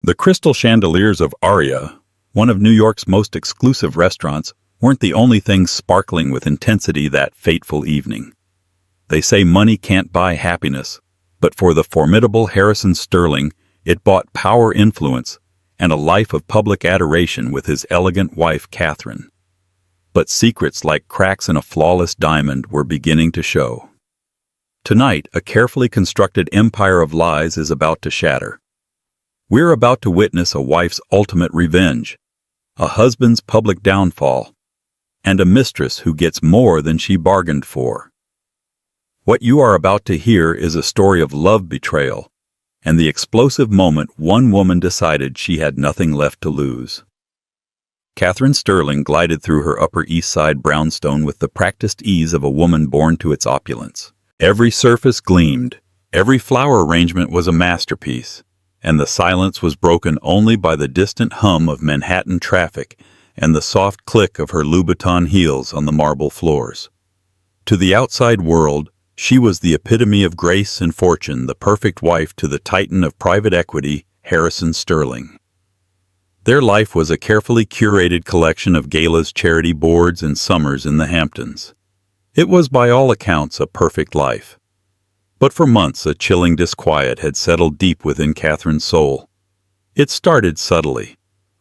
The crystal chandeliers of Aria, one of New York's most exclusive restaurants, weren't the only things sparkling with intensity that fateful evening. They say money can't buy happiness, but for the formidable Harrison Sterling, it bought power, influence, and a life of public adoration with his elegant wife, Catherine. But secrets like cracks in a flawless diamond were beginning to show. Tonight, a carefully constructed empire of lies is about to shatter. We're about to witness a wife's ultimate revenge, a husband's public downfall, and a mistress who gets more than she bargained for. What you are about to hear is a story of love betrayal, and the explosive moment one woman decided she had nothing left to lose. Catherine Sterling glided through her Upper East Side brownstone with the practiced ease of a woman born to its opulence. Every surface gleamed, every flower arrangement was a masterpiece, and the silence was broken only by the distant hum of Manhattan traffic and the soft click of her Louboutin heels on the marble floors. To the outside world, she was the epitome of grace and fortune, the perfect wife to the titan of private equity, Harrison Sterling. Their life was a carefully curated collection of galas, charity boards, and summers in the Hamptons. It was by all accounts a perfect life. But for months a chilling disquiet had settled deep within Catherine's soul. It started subtly.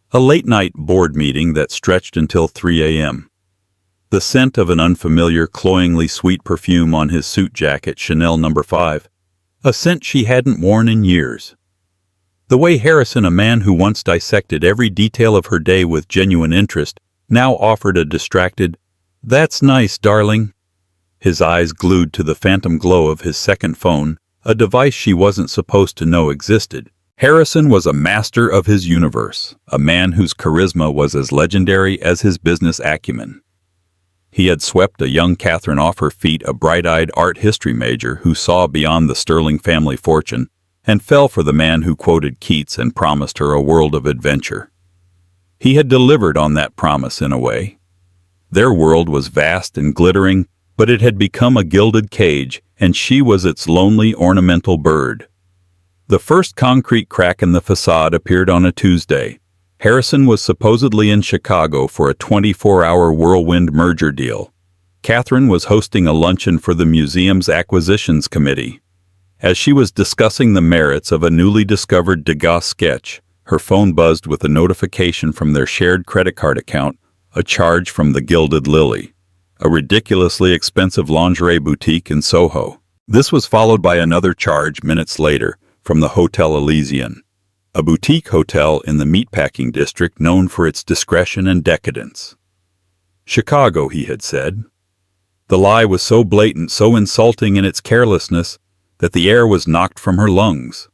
A late-night board meeting that stretched until 3 a.m. The scent of an unfamiliar, cloyingly sweet perfume on his suit jacket, Chanel No. 5, a scent she hadn't worn in years. The way Harrison, a man who once dissected every detail of her day with genuine interest, now offered a distracted, "That's nice, darling," his eyes glued to the phantom glow of his second phone, a device she wasn't supposed to know existed. Harrison was a master of his universe, a man whose charisma was as legendary as his business acumen. He had swept a young Catherine off her feet, a bright-eyed art history major who saw beyond the Sterling family fortune, and fell for the man who quoted Keats and promised her a world of adventure. He had delivered on that promise in a way. Their world was vast and glittering, but it had become a gilded cage, and she was its lonely ornamental bird. The first concrete crack in the facade appeared on a Tuesday. Harrison was supposedly in Chicago for a 24-hour whirlwind merger deal. Catherine was hosting a luncheon for the museum's acquisitions committee. As she was discussing the merits of a newly discovered Degas sketch, her phone buzzed with a notification from their shared credit card account, a charge from the Gilded Lily, a ridiculously expensive lingerie boutique in Soho. This was followed by another charge minutes later from the Hotel Elysian, a boutique hotel in the meatpacking district known for its discretion and decadence. Chicago, he had said. The lie was so blatant, so insulting in its carelessness, that the air was knocked from her lungs.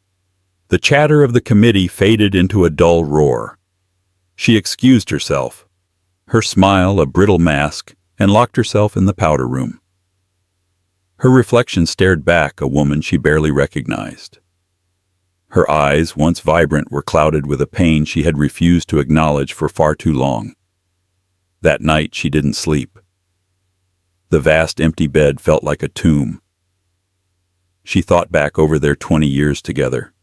The chatter of the committee faded into a dull roar. She excused herself, her smile a brittle mask, and locked herself in the powder room. Her reflection stared back, a woman she barely recognized. Her eyes, once vibrant, were clouded with a pain she had refused to acknowledge for far too long. That night she didn't sleep. The vast empty bed felt like a tomb. She thought back over their 20 years together.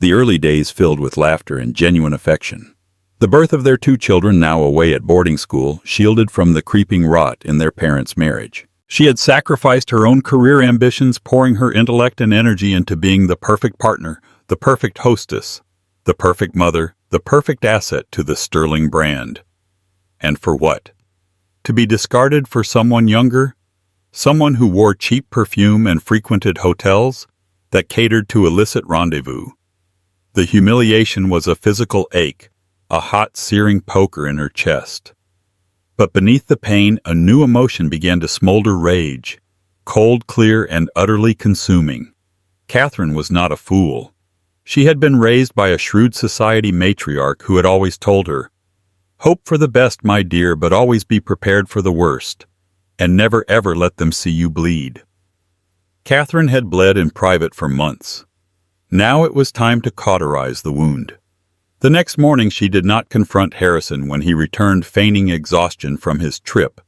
The early days filled with laughter and genuine affection. The birth of their 2 children, now away at boarding school, shielded from the creeping rot in their parents' marriage. She had sacrificed her own career ambitions, pouring her intellect and energy into being the perfect partner, the perfect hostess, the perfect mother, the perfect asset to the Sterling brand. And for what? To be discarded for someone younger? Someone who wore cheap perfume and frequented hotels that catered to illicit rendezvous. The humiliation was a physical ache, a hot, searing poker in her chest. But beneath the pain, a new emotion began to smolder: rage, cold, clear, and utterly consuming. Catherine was not a fool. She had been raised by a shrewd society matriarch who had always told her, "Hope for the best, my dear, but always be prepared for the worst, and never ever let them see you bleed." Catherine had bled in private for months. Now it was time to cauterize the wound. The next morning she did not confront Harrison when he returned feigning exhaustion from his trip.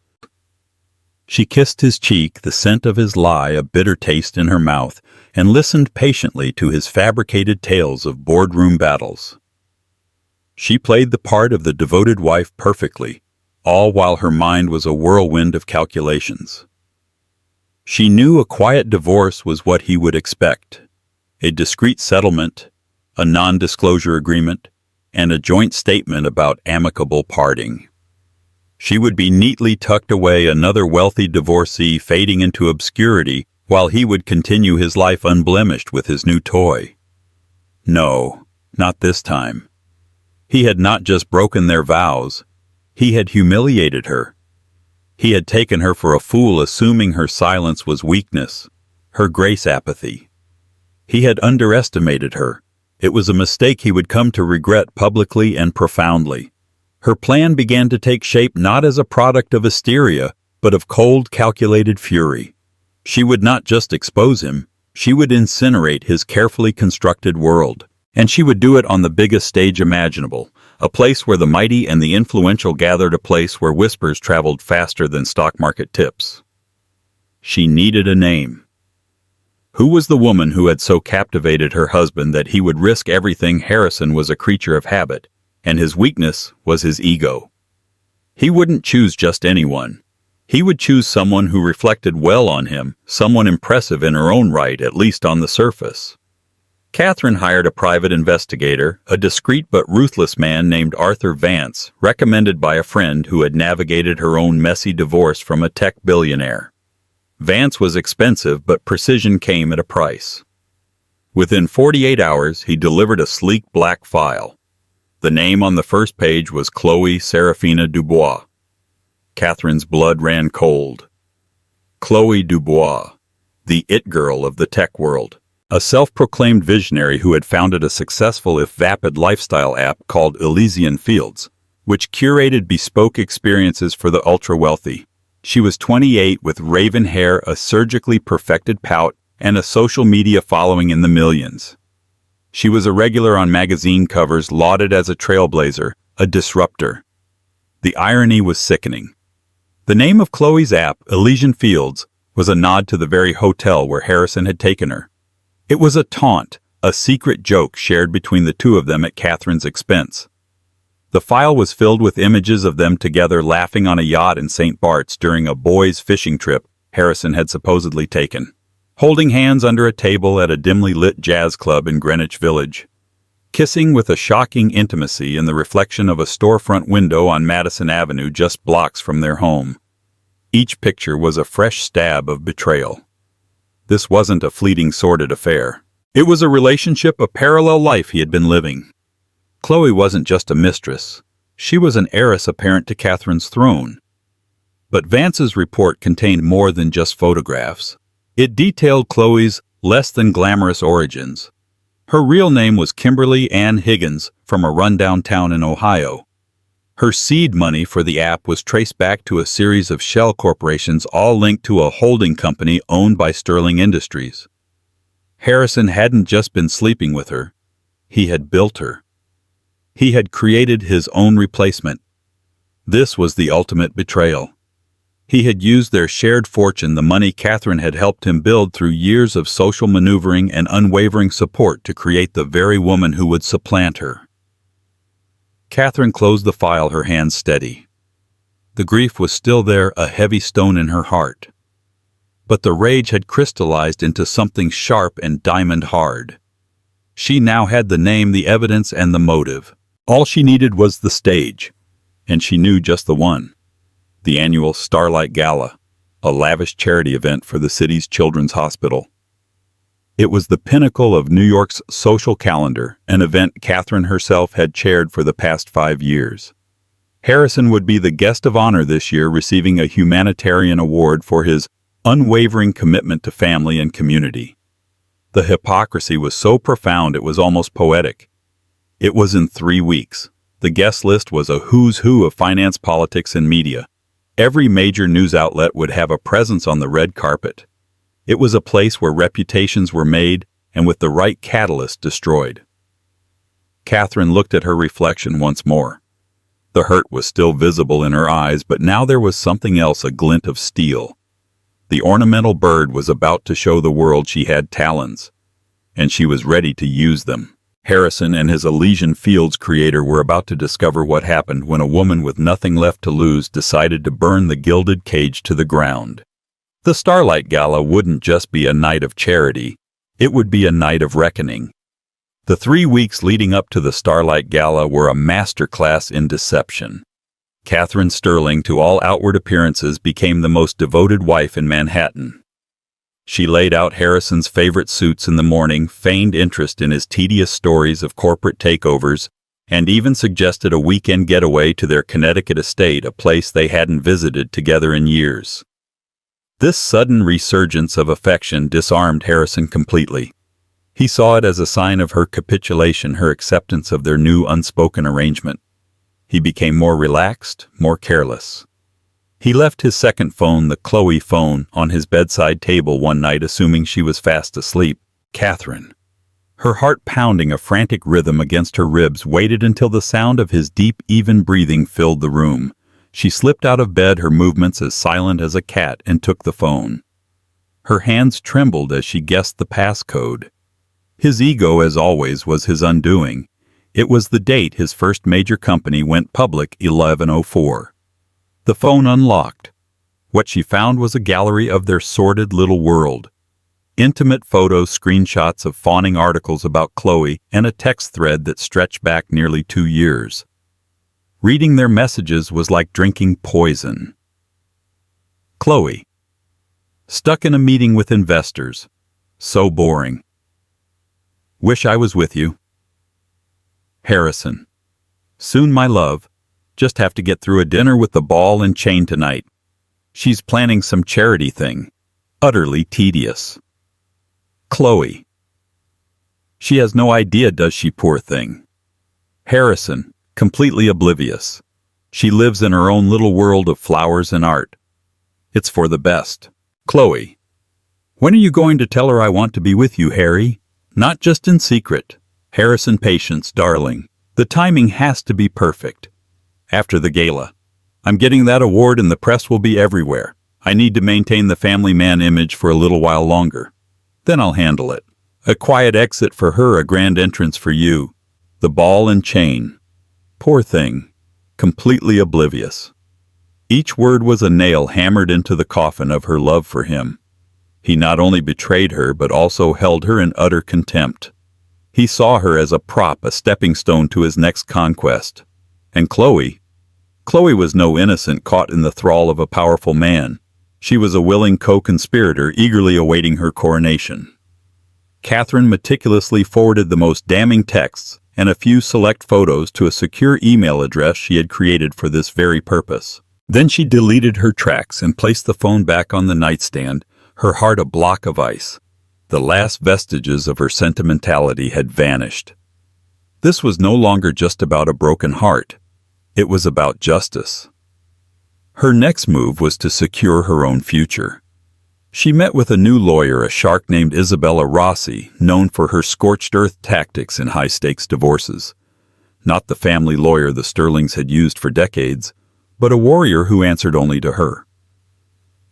She kissed his cheek, the scent of his lie a bitter taste in her mouth, and listened patiently to his fabricated tales of boardroom battles. She played the part of the devoted wife perfectly, all while her mind was a whirlwind of calculations. She knew a quiet divorce was what he would expect, a discreet settlement, a non-disclosure agreement, and a joint statement about amicable parting. She would be neatly tucked away, another wealthy divorcee fading into obscurity, while he would continue his life unblemished with his new toy. No, not this time. He had not just broken their vows, he had humiliated her. He had taken her for a fool, assuming her silence was weakness, her grace apathy. He had underestimated her. It was a mistake he would come to regret publicly and profoundly. Her plan began to take shape not as a product of hysteria, but of cold, calculated fury. She would not just expose him, she would incinerate his carefully constructed world. And she would do it on the biggest stage imaginable, a place where the mighty and the influential gathered, a place where whispers traveled faster than stock market tips. She needed a name. Who was the woman who had so captivated her husband that he would risk everything? Harrison was a creature of habit, and his weakness was his ego. He wouldn't choose just anyone. He would choose someone who reflected well on him, someone impressive in her own right, at least on the surface. Catherine hired a private investigator, a discreet but ruthless man named Arthur Vance, recommended by a friend who had navigated her own messy divorce from a tech billionaire. Vance was expensive, but precision came at a price. Within 48 hours, he delivered a sleek black file. The name on the first page was Chloe Serafina Dubois. Catherine's blood ran cold. Chloe Dubois, the it girl of the tech world. A self-proclaimed visionary who had founded a successful if vapid lifestyle app called Elysian Fields, which curated bespoke experiences for the ultra-wealthy. She was 28 with raven hair, a surgically perfected pout, and a social media following in the millions. She was a regular on magazine covers, lauded as a trailblazer, a disruptor. The irony was sickening. The name of Chloe's app, Elysian Fields, was a nod to the very hotel where Harrison had taken her. It was a taunt, a secret joke shared between the two of them at Catherine's expense. The file was filled with images of them together laughing on a yacht in St. Bart's during a boys' fishing trip Harrison had supposedly taken, holding hands under a table at a dimly lit jazz club in Greenwich Village, kissing with a shocking intimacy in the reflection of a storefront window on Madison Avenue just blocks from their home. Each picture was a fresh stab of betrayal. This wasn't a fleeting sordid affair. It was a relationship, a parallel life he had been living. Chloe wasn't just a mistress. She was an heiress apparent to Catherine's throne. But Vance's report contained more than just photographs. It detailed Chloe's less than glamorous origins. Her real name was Kimberly Ann Higgins, from a rundown town in Ohio. Her seed money for the app was traced back to a series of shell corporations, all linked to a holding company owned by Sterling Industries. Harrison hadn't just been sleeping with her. He had built her. He had created his own replacement. This was the ultimate betrayal. He had used their shared fortune, the money Catherine had helped him build through years of social maneuvering and unwavering support, to create the very woman who would supplant her. Catherine closed the file, her hands steady. The grief was still there, a heavy stone in her heart. But the rage had crystallized into something sharp and diamond-hard. She now had the name, the evidence, and the motive. All she needed was the stage, and she knew just the one. The annual Starlight Gala, a lavish charity event for the city's children's hospital. It was the pinnacle of New York's social calendar, an event Catherine herself had chaired for the past 5 years. Harrison would be the guest of honor this year, receiving a humanitarian award for his unwavering commitment to family and community. The hypocrisy was so profound it was almost poetic. It was in 3 weeks. The guest list was a who's who of finance, politics, and media. Every major news outlet would have a presence on the red carpet. It was a place where reputations were made and, with the right catalyst, destroyed. Catherine looked at her reflection once more. The hurt was still visible in her eyes, but now there was something else, a glint of steel, The ornamental bird was about to show the world she had talons, and she was ready to use them. Harrison and his Elysian Fields creator were about to discover what happened when a woman with nothing left to lose decided to burn the gilded cage to the ground. The Starlight Gala wouldn't just be a night of charity, it would be a night of reckoning. The 3 weeks leading up to the Starlight Gala were a masterclass in deception. Catherine Sterling, to all outward appearances, became the most devoted wife in Manhattan. She laid out Harrison's favorite suits in the morning, feigned interest in his tedious stories of corporate takeovers, and even suggested a weekend getaway to their Connecticut estate, a place they hadn't visited together in years. This sudden resurgence of affection disarmed Harrison completely. He saw it as a sign of her capitulation, her acceptance of their new unspoken arrangement. He became more relaxed, more careless. He left his second phone, the Chloe phone, on his bedside table one night, assuming she was fast asleep. Catherine, her heart pounding a frantic rhythm against her ribs, waited until the sound of his deep, even breathing filled the room. She slipped out of bed, her movements as silent as a cat, and took the phone. Her hands trembled as she guessed the passcode. His ego, as always, was his undoing. It was the date his first major company went public, 1104. The phone unlocked. What she found was a gallery of their sordid little world. Intimate photos, screenshots of fawning articles about Chloe, and a text thread that stretched back nearly 2 years. Reading their messages was like drinking poison. Chloe. Stuck in a meeting with investors. So boring. Wish I was with you. Harrison. Soon, my love. Just have to get through a dinner with the ball and chain tonight. She's planning some charity thing. Utterly tedious. Chloe. She has no idea, does she, poor thing? Harrison. Completely oblivious. She lives in her own little world of flowers and art. It's for the best. Chloe. When are you going to tell her I want to be with you, Harry? Not just in secret. Harrison, patience, darling. The timing has to be perfect. After the gala. I'm getting that award and the press will be everywhere. I need to maintain the family man image for a little while longer. Then I'll handle it. A quiet exit for her, a grand entrance for you. The ball and chain. Poor thing. Completely oblivious. Each word was a nail hammered into the coffin of her love for him. He not only betrayed her, but also held her in utter contempt. He saw her as a prop, a stepping stone to his next conquest. And Chloe was no innocent caught in the thrall of a powerful man. She was a willing co-conspirator eagerly awaiting her coronation. Catherine meticulously forwarded the most damning texts and a few select photos to a secure email address she had created for this very purpose. Then she deleted her tracks and placed the phone back on the nightstand, her heart a block of ice. The last vestiges of her sentimentality had vanished. This was no longer just about a broken heart. It was about justice. Her next move was to secure her own future. She met with a new lawyer, a shark named Isabella Rossi, known for her scorched-earth tactics in high-stakes divorces. Not the family lawyer the Sterlings had used for decades, but a warrior who answered only to her.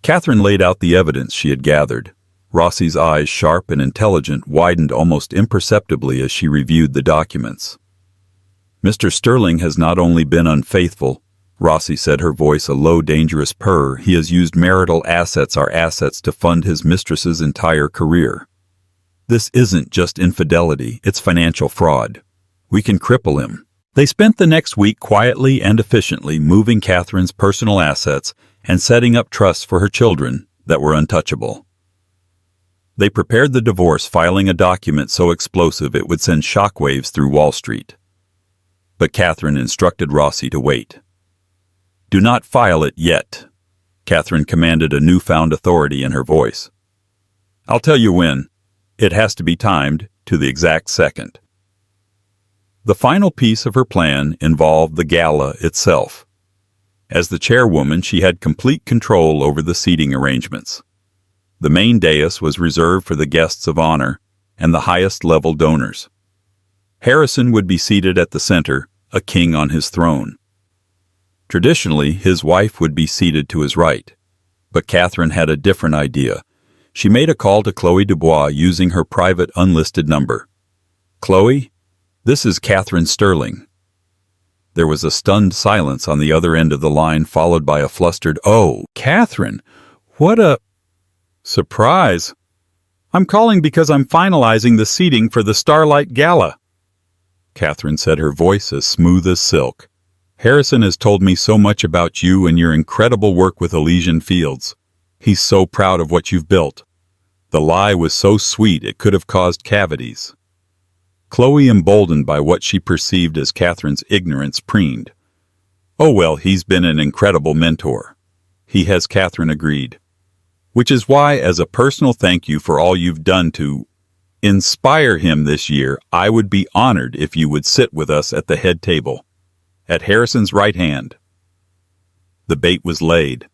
Catherine laid out the evidence she had gathered. Rossi's eyes, sharp and intelligent, widened almost imperceptibly as she reviewed the documents. Mr. Sterling has not only been unfaithful, Rossi said, her voice a low, dangerous purr, he has used marital assets, our assets, to fund his mistress's entire career. This isn't just infidelity, it's financial fraud. We can cripple him. They spent the next week quietly and efficiently moving Catherine's personal assets and setting up trusts for her children that were untouchable. They prepared the divorce, filing a document so explosive it would send shockwaves through Wall Street. But Catherine instructed Rossi to wait. Do not file it yet, Catherine commanded, a newfound authority in her voice. I'll tell you when. It has to be timed to the exact second. The final piece of her plan involved the gala itself. As the chairwoman, she had complete control over the seating arrangements. The main dais was reserved for the guests of honor and the highest-level donors. Harrison would be seated at the center, a king on his throne. Traditionally, his wife would be seated to his right. But Catherine had a different idea. She made a call to Chloe Dubois using her private unlisted number. "Chloe, this is Catherine Sterling." There was a stunned silence on the other end of the line, followed by a flustered, "Oh, Catherine, what a surprise. I'm calling because I'm finalizing the seating for the Starlight Gala." Catherine said, her voice as smooth as silk. "Harrison has told me so much about you and your incredible work with Elysian Fields. He's so proud of what you've built. The lie was so sweet it could have caused cavities." Chloe, emboldened by what she perceived as Catherine's ignorance, preened. "Oh well, he's been an incredible mentor." "He has," Catherine agreed. "Which is why, as a personal thank you for all you've done to inspire him this year, I would be honored if you would sit with us at the head table, at Harrison's right hand." The bait was laid.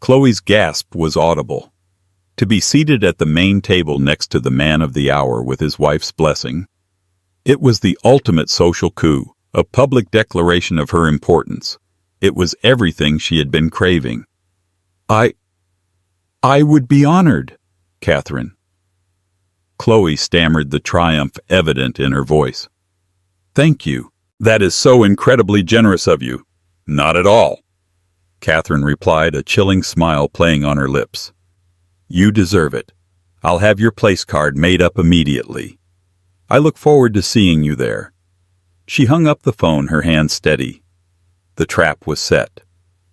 Chloe's gasp was audible. To be seated at the main table next to the man of the hour with his wife's blessing. It was the ultimate social coup, a public declaration of her importance. It was everything she had been craving. I would be honored, Catherine." Chloe stammered, the triumph evident in her voice. "Thank you. That is so incredibly generous of you." "Not at all," Catherine replied, a chilling smile playing on her lips. "You deserve it. I'll have your place card made up immediately. I look forward to seeing you there." She hung up the phone, her hand steady. The trap was set.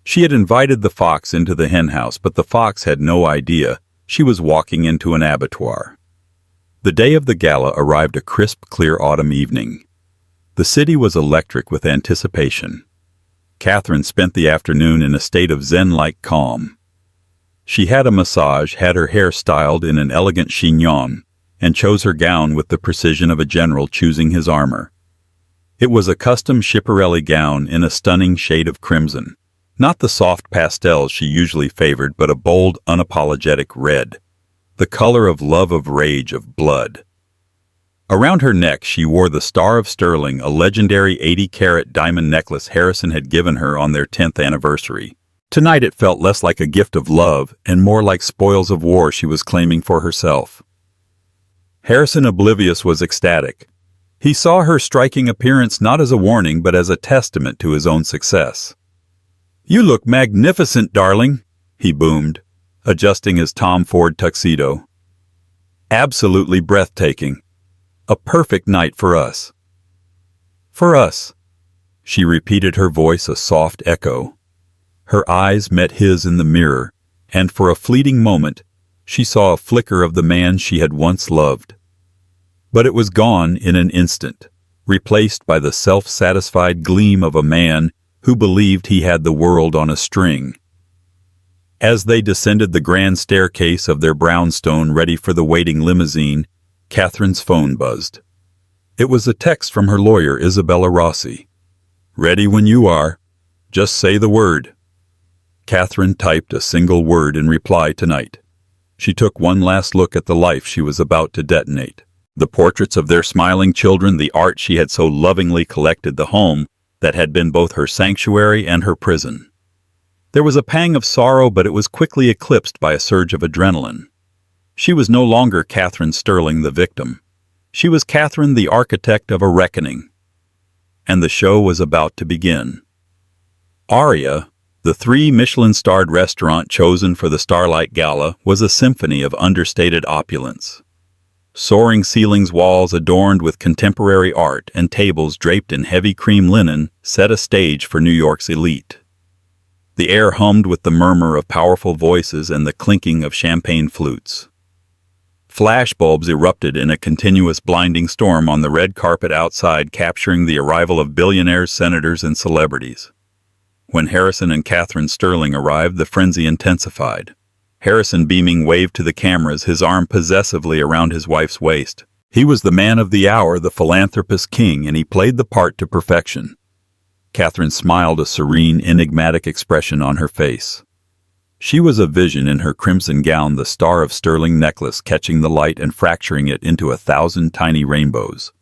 She had invited the fox into the henhouse, but the fox had no idea she was walking into an abattoir. The day of the gala arrived, a crisp, clear autumn evening. The city was electric with anticipation. Catherine spent the afternoon in a state of zen-like calm. She had a massage, had her hair styled in an elegant chignon, and chose her gown with the precision of a general choosing his armor. It was a custom Schiaparelli gown in a stunning shade of crimson, not the soft pastels she usually favored, but a bold, unapologetic red, the color of love, of rage, of blood. Around her neck she wore the Star of Sterling, a legendary 80-carat diamond necklace Harrison had given her on their 10th anniversary. Tonight it felt less like a gift of love and more like spoils of war she was claiming for herself. Harrison, oblivious, was ecstatic. He saw her striking appearance not as a warning but as a testament to his own success. "You look magnificent, darling," he boomed, adjusting his Tom Ford tuxedo. "Absolutely breathtaking. A perfect night for us." "For us," she repeated, her voice a soft echo. Her eyes met his in the mirror, and for a fleeting moment she saw a flicker of the man she had once loved. But it was gone in an instant, replaced by the self-satisfied gleam of a man who believed he had the world on a string. As they descended the grand staircase of their brownstone ready for the waiting limousine, Catherine's phone buzzed. It was a text from her lawyer, Isabella Rossi. "Ready when you are. Just say the word." Catherine typed a single word in reply: "Tonight." She took one last look at the life she was about to detonate. The portraits of their smiling children, the art she had so lovingly collected, the home that had been both her sanctuary and her prison. There was a pang of sorrow, but it was quickly eclipsed by a surge of adrenaline. She was no longer Catherine Sterling, the victim. She was Catherine, the architect of a reckoning. And the show was about to begin. Aria, the 3 Michelin-starred restaurant chosen for the Starlight Gala, was a symphony of understated opulence. Soaring ceilings, walls adorned with contemporary art, and tables draped in heavy cream linen set a stage for New York's elite. The air hummed with the murmur of powerful voices and the clinking of champagne flutes. Flashbulbs erupted in a continuous blinding storm on the red carpet outside, capturing the arrival of billionaires, senators, and celebrities. When Harrison and Catherine Sterling arrived, the frenzy intensified. Harrison, beaming, waved to the cameras, his arm possessively around his wife's waist. He was the man of the hour, the philanthropist king, and he played the part to perfection. Catherine smiled, a serene, enigmatic expression on her face. She was a vision in her crimson gown, the Star of Sterling necklace catching the light and fracturing it into 1,000 tiny rainbows.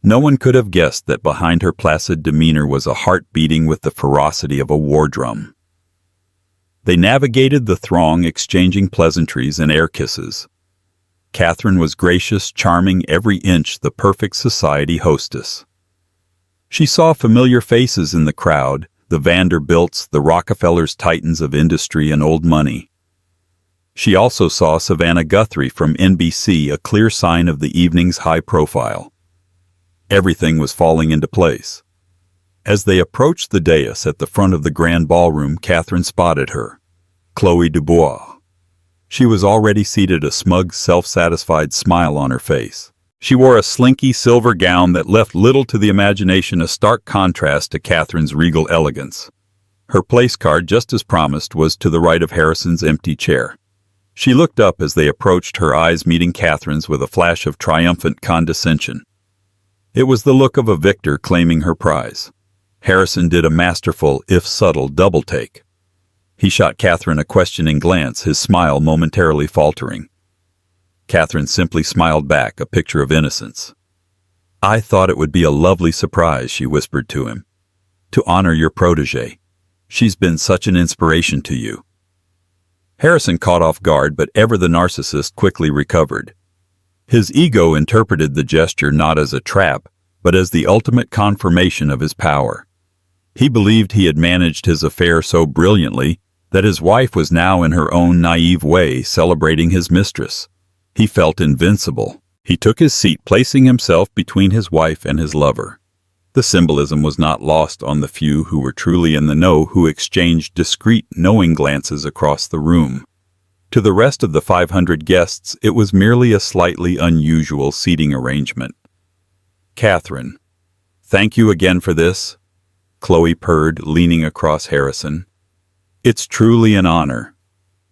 No one could have guessed that behind her placid demeanor was a heart beating with the ferocity of a war drum. They navigated the throng, exchanging pleasantries and air kisses. Catherine was gracious, charming, every inch the perfect society hostess. She saw familiar faces in the crowd, the Vanderbilts, the Rockefellers, titans of industry and old money. She also saw Savannah Guthrie from NBC, a clear sign of the evening's high profile. Everything was falling into place. As they approached the dais at the front of the grand ballroom, Catherine spotted her, Chloe Dubois. She was already seated, a smug, self-satisfied smile on her face. She wore a slinky silver gown that left little to the imagination, a stark contrast to Catherine's regal elegance. Her place card, just as promised, was to the right of Harrison's empty chair. She looked up as they approached, her eyes meeting Catherine's with a flash of triumphant condescension. It was the look of a victor claiming her prize. Harrison did a masterful, if subtle, double-take. He shot Catherine a questioning glance, his smile momentarily faltering. Catherine simply smiled back, a picture of innocence. "I thought it would be a lovely surprise," she whispered to him, "to honor your protégée. She's been such an inspiration to you." Harrison caught off guard, but ever the narcissist quickly recovered. His ego interpreted the gesture not as a trap, but as the ultimate confirmation of his power. He believed he had managed his affair so brilliantly that his wife was now in her own naive way celebrating his mistress. He felt invincible. He took his seat, placing himself between his wife and his lover. The symbolism was not lost on the few who were truly in the know, who exchanged discreet, knowing glances across the room. To the rest of the 500 guests, it was merely a slightly unusual seating arrangement. "Catherine, thank you again for this," Chloe purred, leaning across Harrison. "It's truly an honor."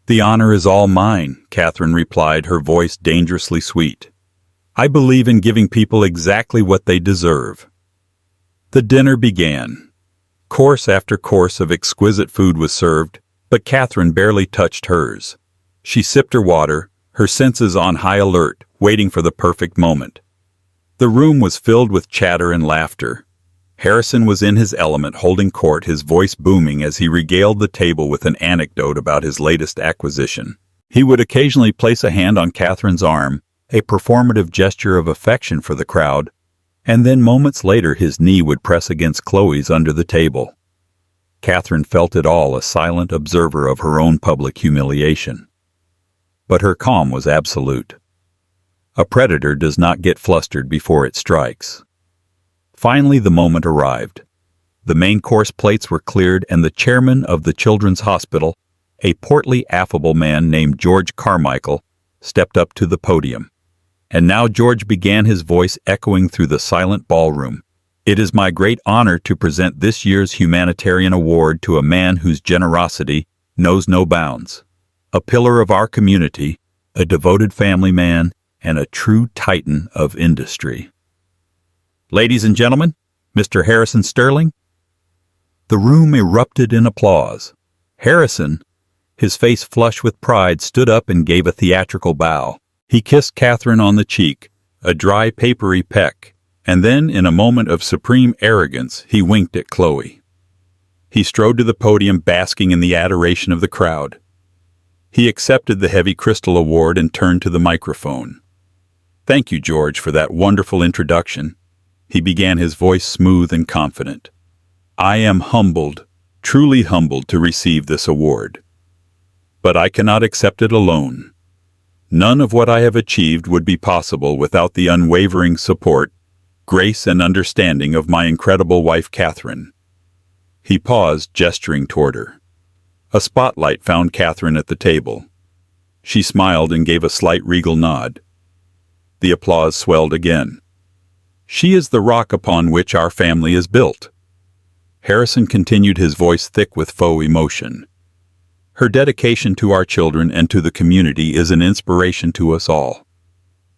"The honor is all mine," Catherine replied, her voice dangerously sweet. "I believe in giving people exactly what they deserve." The dinner began. Course after course of exquisite food was served, but Catherine barely touched hers. She sipped her water, her senses on high alert, waiting for the perfect moment. The room was filled with chatter and laughter. Harrison was in his element, holding court, his voice booming as he regaled the table with an anecdote about his latest acquisition. He would occasionally place a hand on Catherine's arm, a performative gesture of affection for the crowd, and then moments later his knee would press against Chloe's under the table. Catherine felt it all, a silent observer of her own public humiliation. But her calm was absolute. A predator does not get flustered before it strikes. Finally, the moment arrived. The main course plates were cleared, and the chairman of the Children's Hospital, a portly, affable man named George Carmichael, stepped up to the podium. And now George began, his voice echoing through the silent ballroom. "It is my great honor to present this year's humanitarian award to a man whose generosity knows no bounds. A pillar of our community, a devoted family man, and a true titan of industry. Ladies and gentlemen, Mr. Harrison Sterling." The room erupted in applause. Harrison, his face flushed with pride, stood up and gave a theatrical bow. He kissed Catherine on the cheek, a dry, papery peck, and then, in a moment of supreme arrogance, he winked at Chloe. He strode to the podium, basking in the adoration of the crowd. He accepted the heavy crystal award and turned to the microphone. "Thank you, George, for that wonderful introduction." He began, his voice smooth and confident. "I am humbled, truly humbled to receive this award. But I cannot accept it alone. None of what I have achieved would be possible without the unwavering support, grace, and understanding of my incredible wife, Catherine." He paused, gesturing toward her. A spotlight found Catherine at the table. She smiled and gave a slight regal nod. The applause swelled again. "She is the rock upon which our family is built." Harrison continued, his voice thick with faux emotion. "Her dedication to our children and to the community is an inspiration to us all.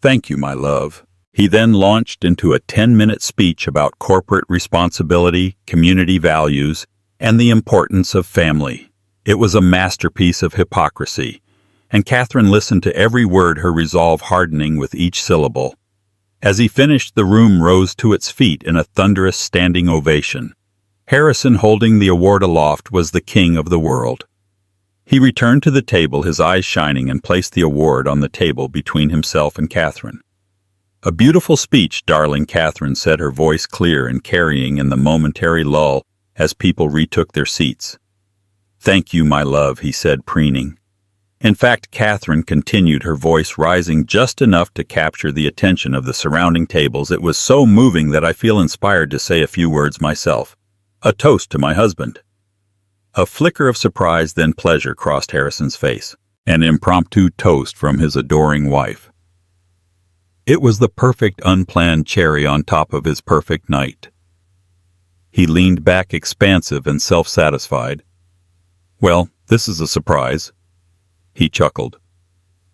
Thank you, my love." He then launched into a 10-minute speech about corporate responsibility, community values, and the importance of family. It was a masterpiece of hypocrisy, and Catherine listened to every word, her resolve hardening with each syllable. As he finished, the room rose to its feet in a thunderous standing ovation. Harrison, holding the award aloft, was the king of the world. He returned to the table, his eyes shining, and placed the award on the table between himself and Catherine. "A beautiful speech, darling," Catherine said, her voice clear and carrying in the momentary lull as people retook their seats. "Thank you, my love," he said, preening. In fact, Catherine continued, her voice rising just enough to capture the attention of the surrounding tables. "It was so moving that I feel inspired to say a few words myself. A toast to my husband." A flicker of surprise, then pleasure, crossed Harrison's face. An impromptu toast from his adoring wife. It was the perfect unplanned cherry on top of his perfect night. He leaned back expansive and self-satisfied. "Well, this is a surprise." He chuckled.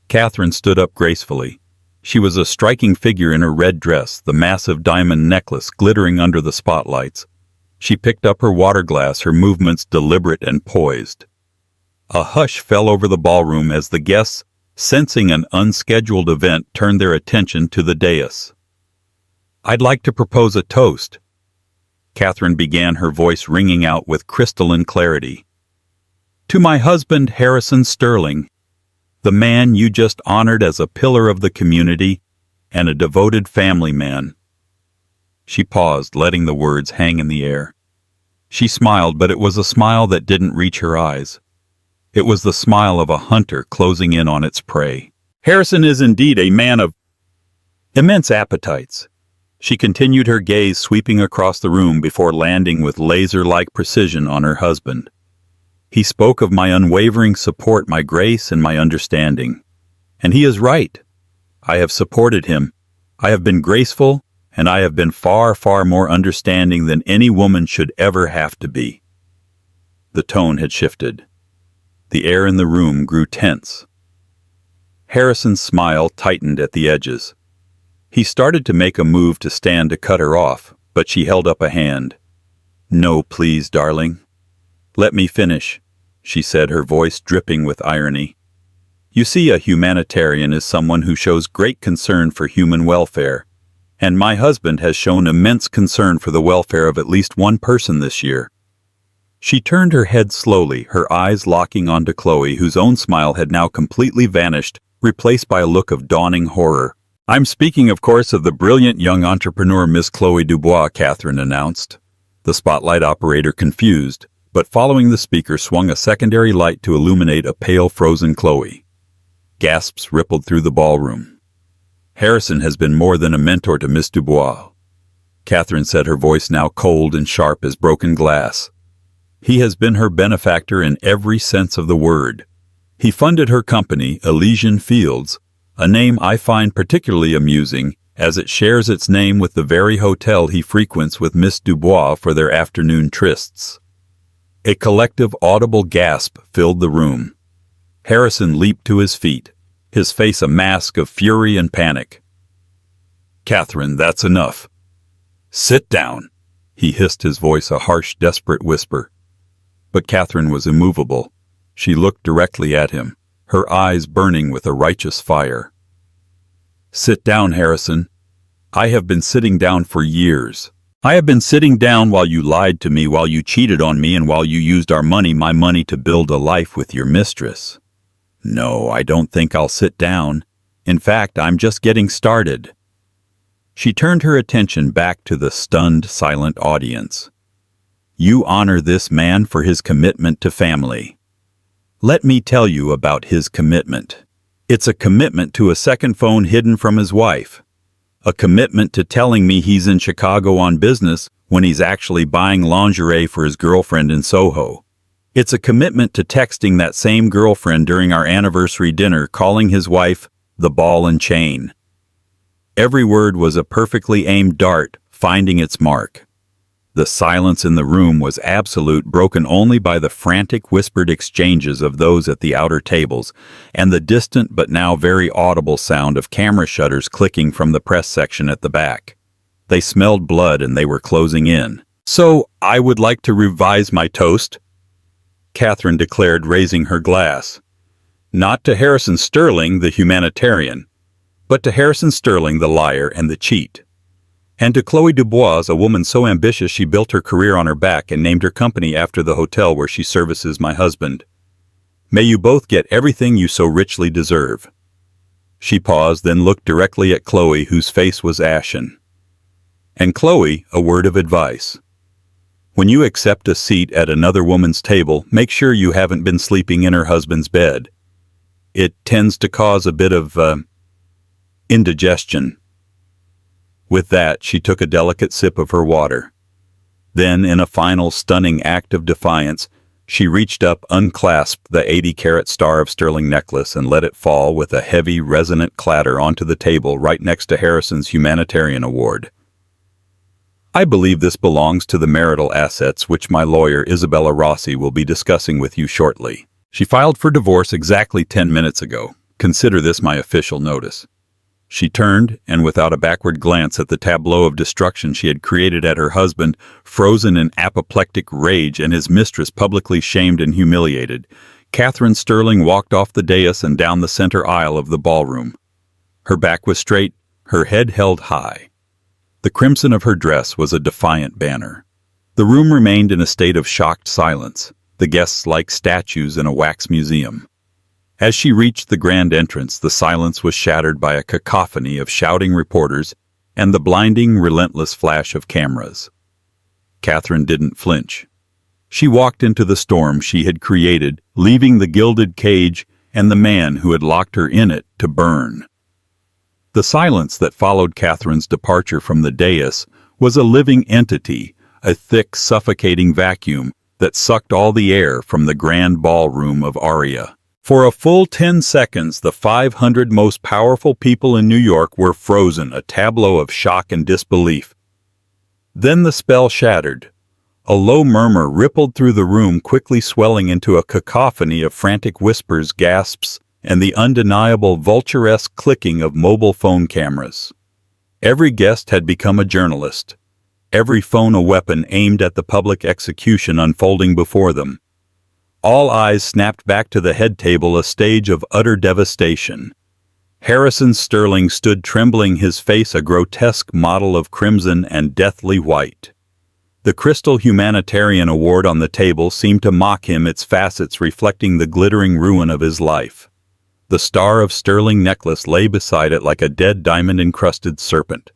Catherine stood up gracefully. She was a striking figure in her red dress, the massive diamond necklace glittering under the spotlights. She picked up her water glass, her movements deliberate and poised. A hush fell over the ballroom as the guests, sensing an unscheduled event, turned their attention to the dais. "I'd like to propose a toast," Catherine began, her voice ringing out with crystalline clarity. "To my husband, Harrison Sterling, the man you just honored as a pillar of the community and a devoted family man." She paused, letting the words hang in the air. She smiled, but it was a smile that didn't reach her eyes. It was the smile of a hunter closing in on its prey. "Harrison is indeed a man of immense appetites." She continued, her gaze sweeping across the room before landing with laser-like precision on her husband. "He spoke of my unwavering support, my grace, and my understanding. And he is right. I have supported him. I have been graceful, and I have been far, far more understanding than any woman should ever have to be." The tone had shifted. The air in the room grew tense. Harrison's smile tightened at the edges. He started to make a move to stand to cut her off, but she held up a hand. "No, please, darling. Let me finish," she said, her voice dripping with irony. "You see, a humanitarian is someone who shows great concern for human welfare, and my husband has shown immense concern for the welfare of at least one person this year." She turned her head slowly, her eyes locking onto Chloe, whose own smile had now completely vanished, replaced by a look of dawning horror. "I'm speaking, of course, of the brilliant young entrepreneur Miss Chloe Dubois," Catherine announced. The spotlight operator, confused, but following the speaker, swung a secondary light to illuminate a pale, frozen Chloe. Gasps rippled through the ballroom. "Harrison has been more than a mentor to Miss Dubois," Catherine said, her voice now cold and sharp as broken glass. "He has been her benefactor in every sense of the word. He funded her company, Elysian Fields, a name I find particularly amusing, as it shares its name with the very hotel he frequents with Miss Dubois for their afternoon trysts." A collective audible gasp filled the room. Harrison leaped to his feet, his face a mask of fury and panic. "Catherine, that's enough. Sit down," he hissed, his voice a harsh, desperate whisper. But Catherine was immovable. She looked directly at him, her eyes burning with a righteous fire. "Sit down, Harrison. I have been sitting down for years. I have been sitting down while you lied to me, while you cheated on me, and while you used our money, my money, to build a life with your mistress. No, I don't think I'll sit down. In fact, I'm just getting started." She turned her attention back to the stunned, silent audience. "You honor this man for his commitment to family. Let me tell you about his commitment. It's a commitment to a second phone hidden from his wife. A commitment to telling me he's in Chicago on business when he's actually buying lingerie for his girlfriend in Soho. It's a commitment to texting that same girlfriend during our anniversary dinner, calling his wife the ball and chain." Every word was a perfectly aimed dart, finding its mark. The silence in the room was absolute, broken only by the frantic whispered exchanges of those at the outer tables, and the distant but now very audible sound of camera shutters clicking from the press section at the back. They smelled blood and they were closing in. "So, I would like to revise my toast," Catherine declared, raising her glass. "Not to Harrison Sterling, the humanitarian, but to Harrison Sterling, the liar and the cheat. And to Chloe Dubois, a woman so ambitious she built her career on her back and named her company after the hotel where she services my husband. May you both get everything you so richly deserve." She paused, then looked directly at Chloe, whose face was ashen. "And Chloe, a word of advice. When you accept a seat at another woman's table, make sure you haven't been sleeping in her husband's bed. It tends to cause a bit of, indigestion." With that, she took a delicate sip of her water. Then, in a final stunning act of defiance, she reached up, unclasped the 80-carat Star of Sterling necklace, and let it fall with a heavy, resonant clatter onto the table right next to Harrison's humanitarian award. "I believe this belongs to the marital assets, which my lawyer, Isabella Rossi, will be discussing with you shortly. She filed for divorce exactly 10 minutes ago. Consider this my official notice." She turned, and without a backward glance at the tableau of destruction she had created at her husband, frozen in apoplectic rage, and his mistress publicly shamed and humiliated, Catherine Sterling walked off the dais and down the center aisle of the ballroom. Her back was straight, her head held high. The crimson of her dress was a defiant banner. The room remained in a state of shocked silence, the guests like statues in a wax museum. As she reached the grand entrance, the silence was shattered by a cacophony of shouting reporters and the blinding, relentless flash of cameras. Catherine didn't flinch. She walked into the storm she had created, leaving the gilded cage and the man who had locked her in it to burn. The silence that followed Catherine's departure from the dais was a living entity, a thick, suffocating vacuum that sucked all the air from the grand ballroom of Aria. For a full 10 seconds, the 500 most powerful people in New York were frozen, a tableau of shock and disbelief. Then the spell shattered. A low murmur rippled through the room, quickly swelling into a cacophony of frantic whispers, gasps, and the undeniable vulturesque clicking of mobile phone cameras. Every guest had become a journalist, every phone a weapon aimed at the public execution unfolding before them. All eyes snapped back to the head table, a stage of utter devastation. Harrison Sterling stood trembling, his face a grotesque model of crimson and deathly white. The crystal humanitarian award on the table seemed to mock him, its facets reflecting the glittering ruin of his life. The Star of Sterling necklace lay beside it like a dead diamond-encrusted serpent.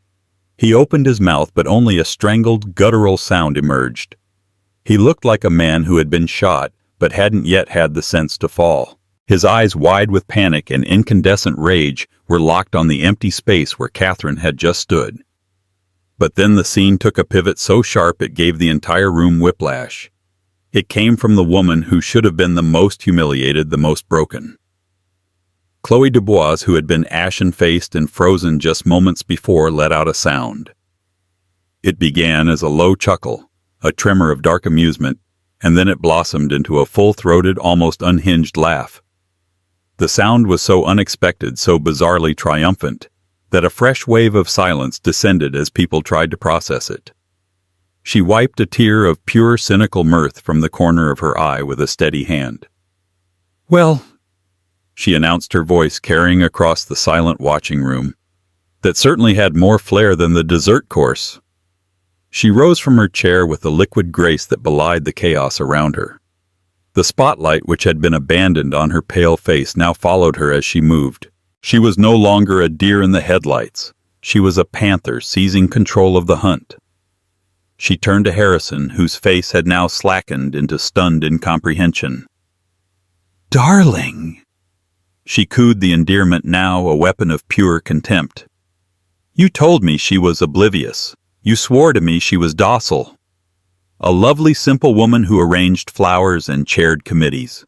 He opened his mouth, but only a strangled, guttural sound emerged. He looked like a man who had been shot, but hadn't yet had the sense to fall. His eyes, wide with panic and incandescent rage, were locked on the empty space where Catherine had just stood. But then the scene took a pivot so sharp it gave the entire room whiplash. It came from the woman who should have been the most humiliated, the most broken. Chloe Dubois, who had been ashen-faced and frozen just moments before, let out a sound. It began as a low chuckle, a tremor of dark amusement, and then it blossomed into a full-throated, almost unhinged laugh. The sound was so unexpected, so bizarrely triumphant, that a fresh wave of silence descended as people tried to process it. She wiped a tear of pure, cynical mirth from the corner of her eye with a steady hand. "Well," she announced, her voice carrying across the silent watching room, "that certainly had more flair than the dessert course." She rose from her chair with a liquid grace that belied the chaos around her. The spotlight, which had been abandoned on her pale face, now followed her as she moved. She was no longer a deer in the headlights. She was a panther seizing control of the hunt. She turned to Harrison, whose face had now slackened into stunned incomprehension. "Darling," she cooed, the endearment now a weapon of pure contempt. "You told me she was oblivious. You swore to me she was docile. A lovely, simple woman who arranged flowers and chaired committees.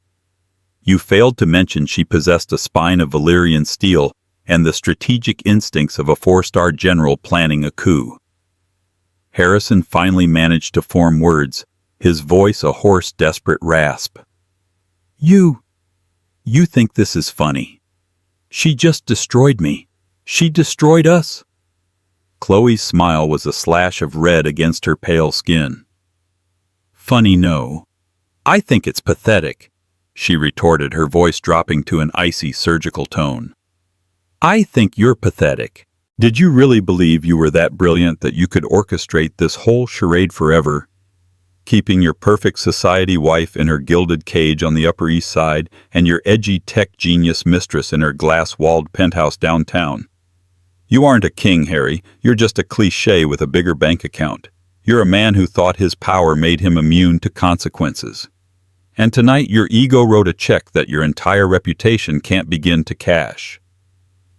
You failed to mention she possessed a spine of Valyrian steel and the strategic instincts of a 4-star general planning a coup." Harrison finally managed to form words, his voice a hoarse, desperate rasp. You think this is funny. She just destroyed me. She destroyed us." Chloe's smile was a slash of red against her pale skin. "Funny, no. I think it's pathetic," she retorted, her voice dropping to an icy, surgical tone. "I think you're pathetic. Did you really believe you were that brilliant that you could orchestrate this whole charade forever? keeping your perfect society wife in her gilded cage on the Upper East Side and your edgy tech genius mistress in her glass-walled penthouse downtown. You aren't a king, Harry. You're just a cliché with a bigger bank account. You're a man who thought his power made him immune to consequences. And tonight your ego wrote a check that your entire reputation can't begin to cash.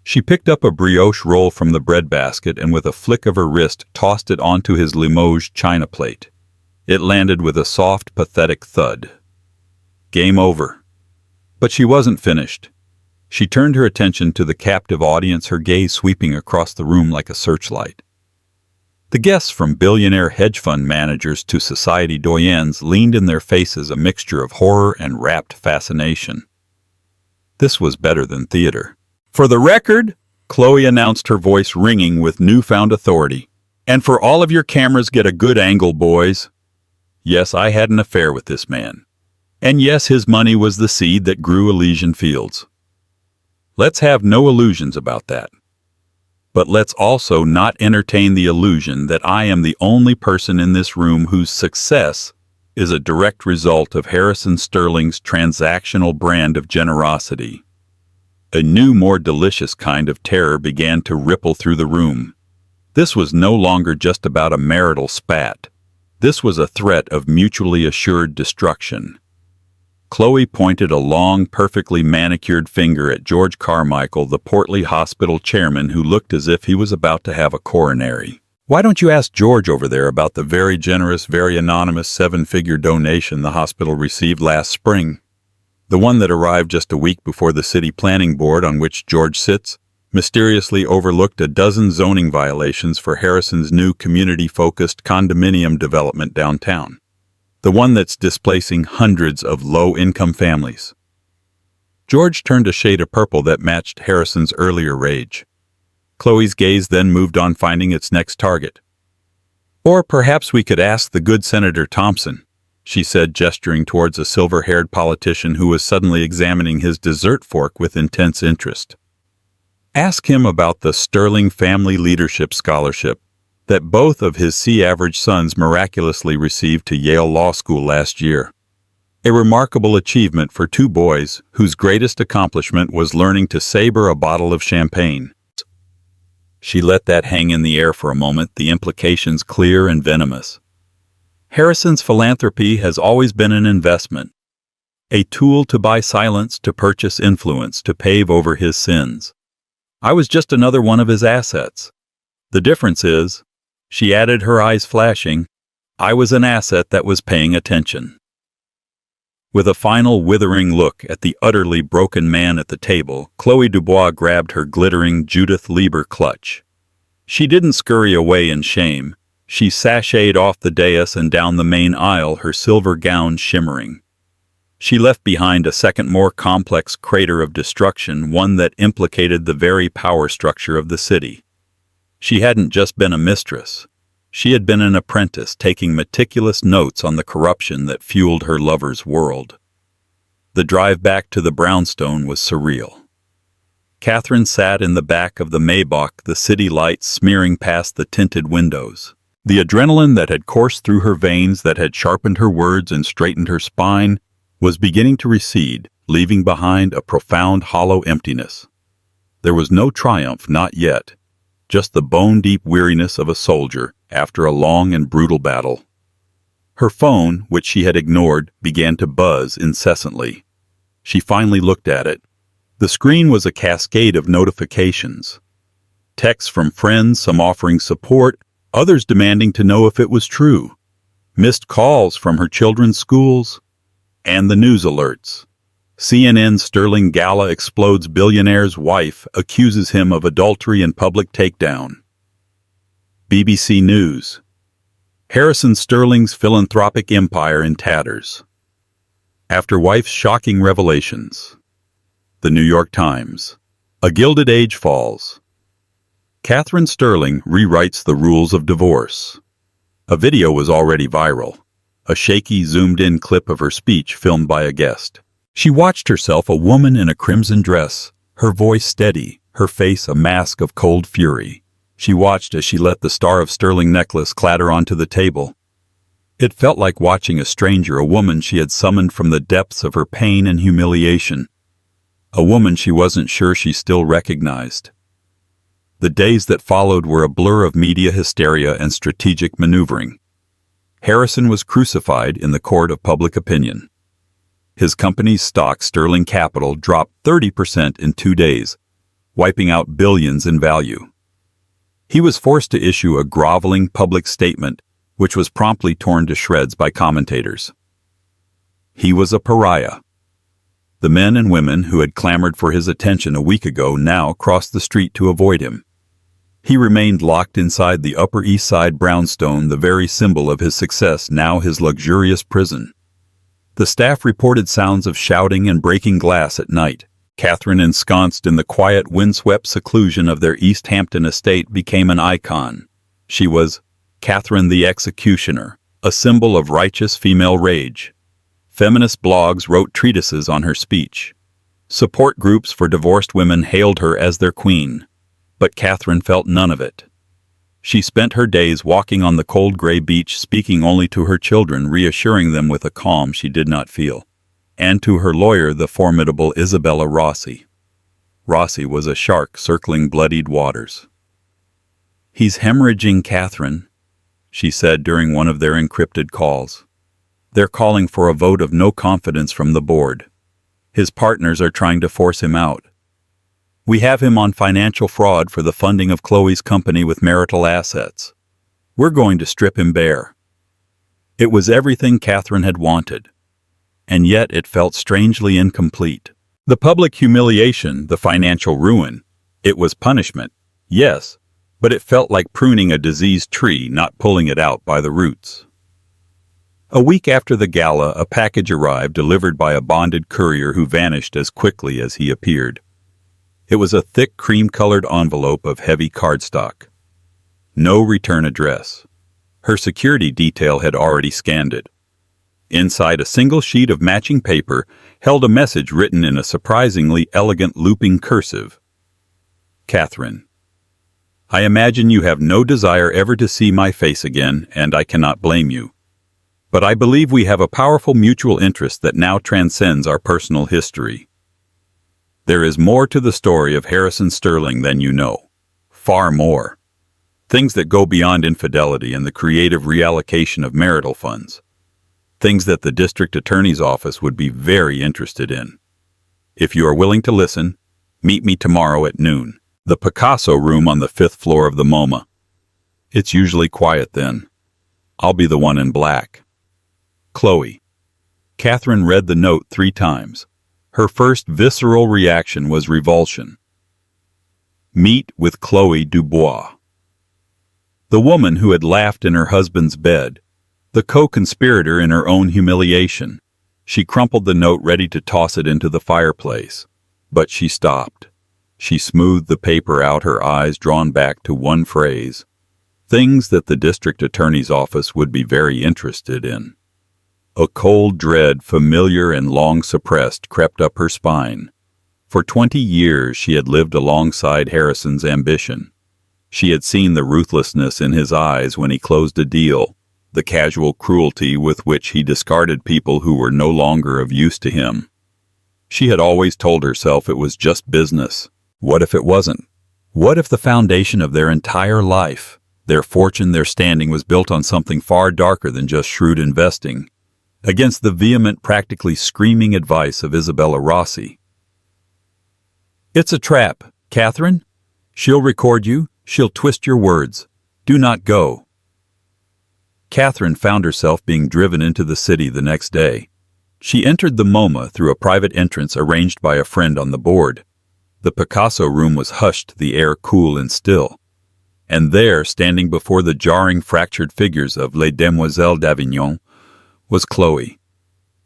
She picked up a brioche roll from the breadbasket and with a flick of her wrist tossed it onto his Limoges china plate. It landed with a soft, pathetic thud. Game over. But she wasn't finished. She turned her attention to the captive audience, her gaze sweeping across the room like a searchlight. The guests, from billionaire hedge fund managers to society doyens, leaned in their faces a mixture of horror and rapt fascination. This was better than theater. "For the record," Chloe announced, her voice ringing with newfound authority, "and for all of your cameras, get a good angle, boys. Yes, I had an affair with this man. And yes, his money was the seed that grew Elysian fields. Let's have no illusions about that. But let's also not entertain the illusion that I am the only person in this room whose success is a direct result of Harrison Sterling's transactional brand of generosity." A new, more delicious kind of terror began to ripple through the room. This was no longer just about a marital spat. This was a threat of mutually assured destruction. Chloe pointed a long, perfectly manicured finger at George Carmichael, the portly hospital chairman who looked as if he was about to have a coronary. "Why don't you ask George over there about the very generous, very anonymous 7-figure donation the hospital received last spring? The one that arrived just a week before the city planning board on which George sits mysteriously overlooked a dozen zoning violations for Harrison's new community-focused condominium development downtown. The one that's displacing hundreds of low-income families." George turned a shade of purple that matched Harrison's earlier rage. Chloe's gaze then moved on, finding its next target. "Or perhaps we could ask the good Senator Thompson," she said, gesturing towards a silver-haired politician who was suddenly examining his dessert fork with intense interest. "Ask him about the Sterling Family Leadership Scholarship that both of his C-average sons miraculously received to Yale Law School last year. A remarkable achievement for two boys whose greatest accomplishment was learning to saber a bottle of champagne." She let that hang in the air for a moment, the implications clear and venomous. Harrison's philanthropy has always been an investment, a tool to buy silence, to purchase influence, to pave over his sins. I was just another one of his assets. The difference is, she added, her eyes flashing, I was an asset that was paying attention. With a final withering look at the utterly broken man at the table, Chloe Dubois grabbed her glittering Judith Lieber clutch. She didn't scurry away in shame. She sashayed off the dais and down the main aisle, her silver gown shimmering. She left behind a second, more complex crater of destruction, one that implicated the very power structure of the city. She hadn't just been a mistress. She had been an apprentice, taking meticulous notes on the corruption that fueled her lover's world. The drive back to the brownstone was surreal. Catherine sat in the back of the Maybach, the city lights smearing past the tinted windows. The adrenaline that had coursed through her veins, that had sharpened her words and straightened her spine, was beginning to recede, leaving behind a profound, hollow emptiness. There was no triumph, not yet, just the bone-deep weariness of a soldier after a long and brutal battle. Her phone, which she had ignored, began to buzz incessantly. She finally looked at it. The screen was a cascade of notifications. Texts from friends, some offering support, others demanding to know if it was true. Missed calls from her children's schools. And the news alerts. CNN Sterling Gala explodes, billionaire's wife accuses him of adultery and public takedown. BBC News. Harrison Sterling's philanthropic empire in tatters. After wife's shocking revelations. The New York Times. A Gilded Age falls. Catherine Sterling rewrites the rules of divorce. A video was already viral. A shaky, zoomed-in clip of her speech filmed by a guest. She watched herself, a woman in a crimson dress, her voice steady, her face a mask of cold fury. She watched as she let the Star of Sterling necklace clatter onto the table. It felt like watching a stranger, a woman she had summoned from the depths of her pain and humiliation. A woman she wasn't sure she still recognized. The days that followed were a blur of media hysteria and strategic maneuvering. Harrison was crucified in the court of public opinion. His company's stock, Sterling Capital, dropped 30% in 2 days, wiping out billions in value. He was forced to issue a groveling public statement, which was promptly torn to shreds by commentators. He was a pariah. The men and women who had clamored for his attention a week ago now crossed the street to avoid him. He remained locked inside the Upper East Side brownstone, the very symbol of his success, now his luxurious prison. The staff reported sounds of shouting and breaking glass at night. Catherine, ensconced in the quiet, windswept seclusion of their East Hampton estate, became an icon. She was Catherine the Executioner, a symbol of righteous female rage. Feminist blogs wrote treatises on her speech. Support groups for divorced women hailed her as their queen. But Catherine felt none of it. She spent her days walking on the cold gray beach, speaking only to her children, reassuring them with a calm she did not feel, and to her lawyer, the formidable Isabella Rossi. Rossi was a shark circling bloodied waters. "He's hemorrhaging, Catherine," she said during one of their encrypted calls. "They're calling for a vote of no confidence from the board. His partners are trying to force him out. We have him on financial fraud for the funding of Chloe's company with marital assets. We're going to strip him bare." It was everything Catherine had wanted, and yet it felt strangely incomplete. The public humiliation, the financial ruin, it was punishment, yes, but it felt like pruning a diseased tree, not pulling it out by the roots. A week after the gala, a package arrived, delivered by a bonded courier who vanished as quickly as he appeared. It was a thick, cream-colored envelope of heavy cardstock. No return address. Her security detail had already scanned it. Inside, a single sheet of matching paper held a message written in a surprisingly elegant looping cursive. "Catherine, I imagine you have no desire ever to see my face again, and I cannot blame you. But I believe we have a powerful mutual interest that now transcends our personal history. There is more to the story of Harrison Sterling than you know. Far more. Things that go beyond infidelity and the creative reallocation of marital funds. Things that the district attorney's office would be very interested in. If you are willing to listen, meet me tomorrow at noon. The Picasso room on the 5th floor of the MoMA. It's usually quiet then. I'll be the one in black. Chloe." Catherine read the note 3 times. Her first visceral reaction was revulsion. Meet with Chloe Dubois. The woman who had laughed in her husband's bed, the co-conspirator in her own humiliation. She crumpled the note, ready to toss it into the fireplace. But she stopped. She smoothed the paper out, her eyes drawn back to one phrase. Things that the district attorney's office would be very interested in. A cold dread, familiar and long suppressed, crept up her spine. For 20 years she had lived alongside Harrison's ambition. She had seen the ruthlessness in his eyes when he closed a deal, the casual cruelty with which he discarded people who were no longer of use to him. She had always told herself it was just business. What if it wasn't? What if the foundation of their entire life, their fortune, their standing, was built on something far darker than just shrewd investing? Against the vehement, practically screaming advice of Isabella Rossi. "It's a trap, Catherine. She'll record you. She'll twist your words. Do not go." Catherine found herself being driven into the city the next day. She entered the MoMA through a private entrance arranged by a friend on the board. The Picasso room was hushed, the air cool and still. And there, standing before the jarring, fractured figures of Les Demoiselles d'Avignon, was Chloe.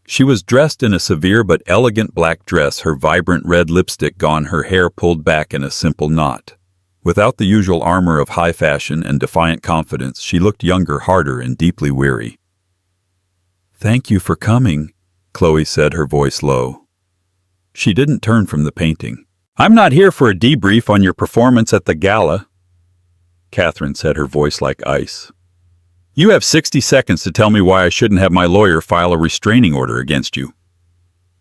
She was dressed in a severe but elegant black dress, her vibrant red lipstick gone, her hair pulled back in a simple knot. Without the usual armor of high fashion and defiant confidence, she looked younger, harder, and deeply weary. "Thank you for coming," Chloe said, her voice low. She didn't turn from the painting. "I'm not here for a debrief on your performance at the gala," Catherine said, her voice like ice. You have 60 seconds to tell me why I shouldn't have my lawyer file a restraining order against you.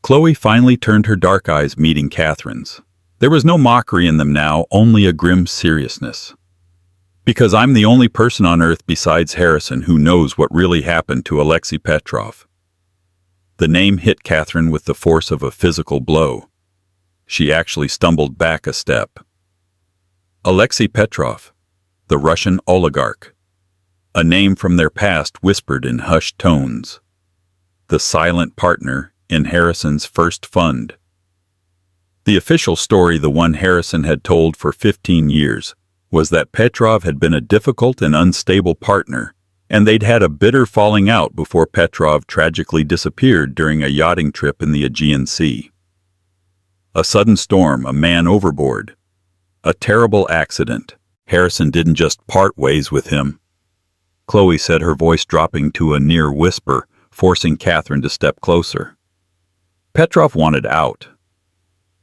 Chloe finally turned her dark eyes meeting Catherine's. There was no mockery in them now, only a grim seriousness. Because I'm the only person on earth besides Harrison who knows what really happened to Alexei Petrov. The name hit Catherine with the force of a physical blow. She actually stumbled back a step. Alexei Petrov, the Russian oligarch. A name from their past whispered in hushed tones. The silent partner in Harrison's first fund. The official story, the one Harrison had told for 15 years, was that Petrov had been a difficult and unstable partner, and they'd had a bitter falling out before Petrov tragically disappeared during a yachting trip in the Aegean Sea. A sudden storm, a man overboard. A terrible accident. Harrison didn't just part ways with him. Chloe said, her voice dropping to a near whisper, forcing Catherine to step closer. Petrov wanted out.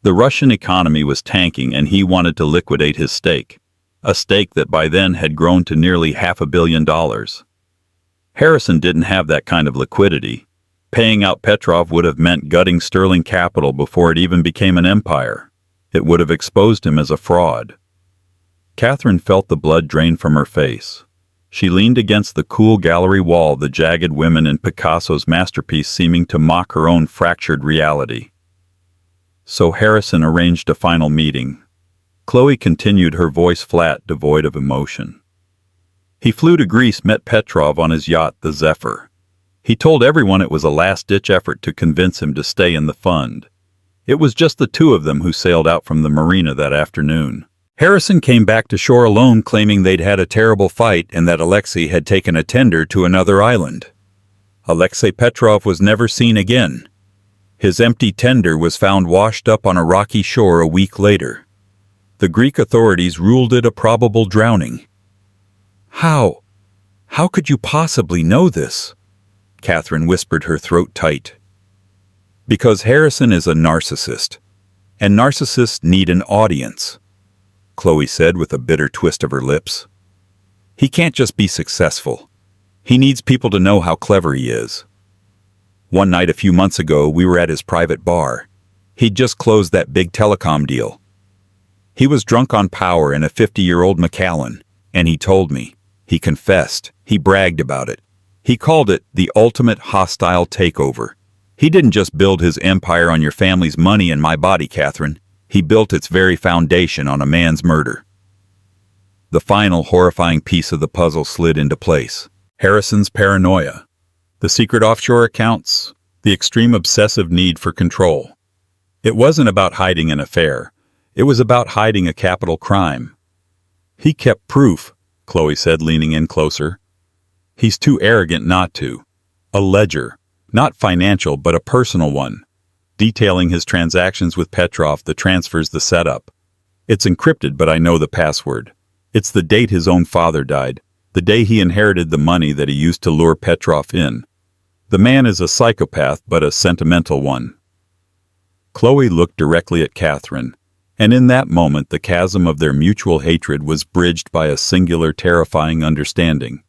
The Russian economy was tanking and he wanted to liquidate his stake, a stake that by then had grown to nearly $500 million. Harrison didn't have that kind of liquidity. Paying out Petrov would have meant gutting sterling capital before it even became an empire. It would have exposed him as a fraud. Catherine felt the blood drain from her face. She leaned against the cool gallery wall, the jagged women in Picasso's masterpiece seeming to mock her own fractured reality. So Harrison arranged a final meeting. Chloe continued, her voice flat, devoid of emotion. He flew to Greece, met Petrov on his yacht, the Zephyr. He told everyone it was a last-ditch effort to convince him to stay in the fund. It was just the two of them who sailed out from the marina that afternoon. Harrison came back to shore alone, claiming they'd had a terrible fight and that Alexei had taken a tender to another island. Alexei Petrov was never seen again. His empty tender was found washed up on a rocky shore a week later. The Greek authorities ruled it a probable drowning. How could you possibly know this? Catherine whispered, her throat tight. Because Harrison is a narcissist, and narcissists need an audience, Chloe said with a bitter twist of her lips. He can't just be successful. He needs people to know how clever he is. One night a few months ago, we were at his private bar. He'd just closed that big telecom deal. He was drunk on power and a 50-year-old Macallan, and he told me. He confessed. He bragged about it. He called it the ultimate hostile takeover. He didn't just build his empire on your family's money and my body, Catherine. He built its very foundation on a man's murder. The final horrifying piece of the puzzle slid into place. Harrison's paranoia. The secret offshore accounts. The extreme obsessive need for control. It wasn't about hiding an affair. It was about hiding a capital crime. He kept proof, Chloe said, leaning in closer. He's too arrogant not to. A ledger, not financial but a personal one, detailing his transactions with Petrov, the transfers, the setup. It's encrypted, but I know the password. It's the date his own father died, the day he inherited the money that he used to lure Petrov in. The man is a psychopath, but a sentimental one. Chloe looked directly at Catherine, and in that moment the chasm of their mutual hatred was bridged by a singular, terrifying understanding.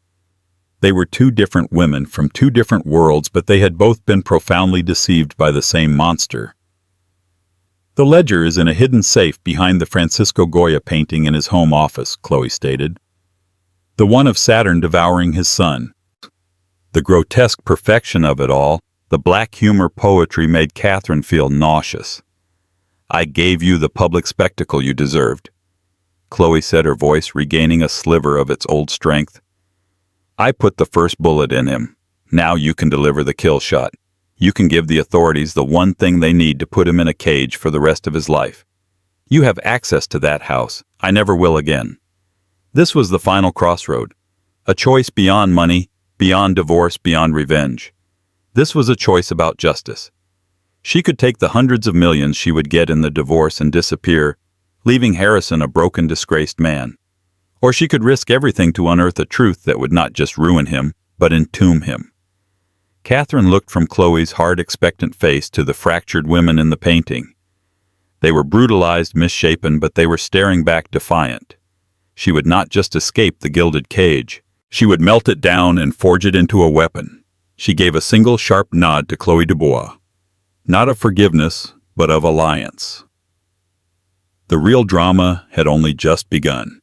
They were two different women from two different worlds, but they had both been profoundly deceived by the same monster. The ledger is in a hidden safe behind the Francisco Goya painting in his home office, Chloe stated. The one of Saturn devouring his son. The grotesque perfection of it all, the black humor poetry, made Catherine feel nauseous. I gave you the public spectacle you deserved, Chloe said, her voice regaining a sliver of its old strength. I put the first bullet in him. Now you can deliver the kill shot. You can give the authorities the one thing they need to put him in a cage for the rest of his life. You have access to that house. I never will again. This was the final crossroad. A choice beyond money, beyond divorce, beyond revenge. This was a choice about justice. She could take the hundreds of millions she would get in the divorce and disappear, leaving Harrison a broken, disgraced man. Or she could risk everything to unearth a truth that would not just ruin him, but entomb him. Catherine looked from Chloe's hard, expectant face to the fractured women in the painting. They were brutalized, misshapen, but they were staring back defiant. She would not just escape the gilded cage. She would melt it down and forge it into a weapon. She gave a single sharp nod to Chloe Dubois. Not of forgiveness, but of alliance. The real drama had only just begun.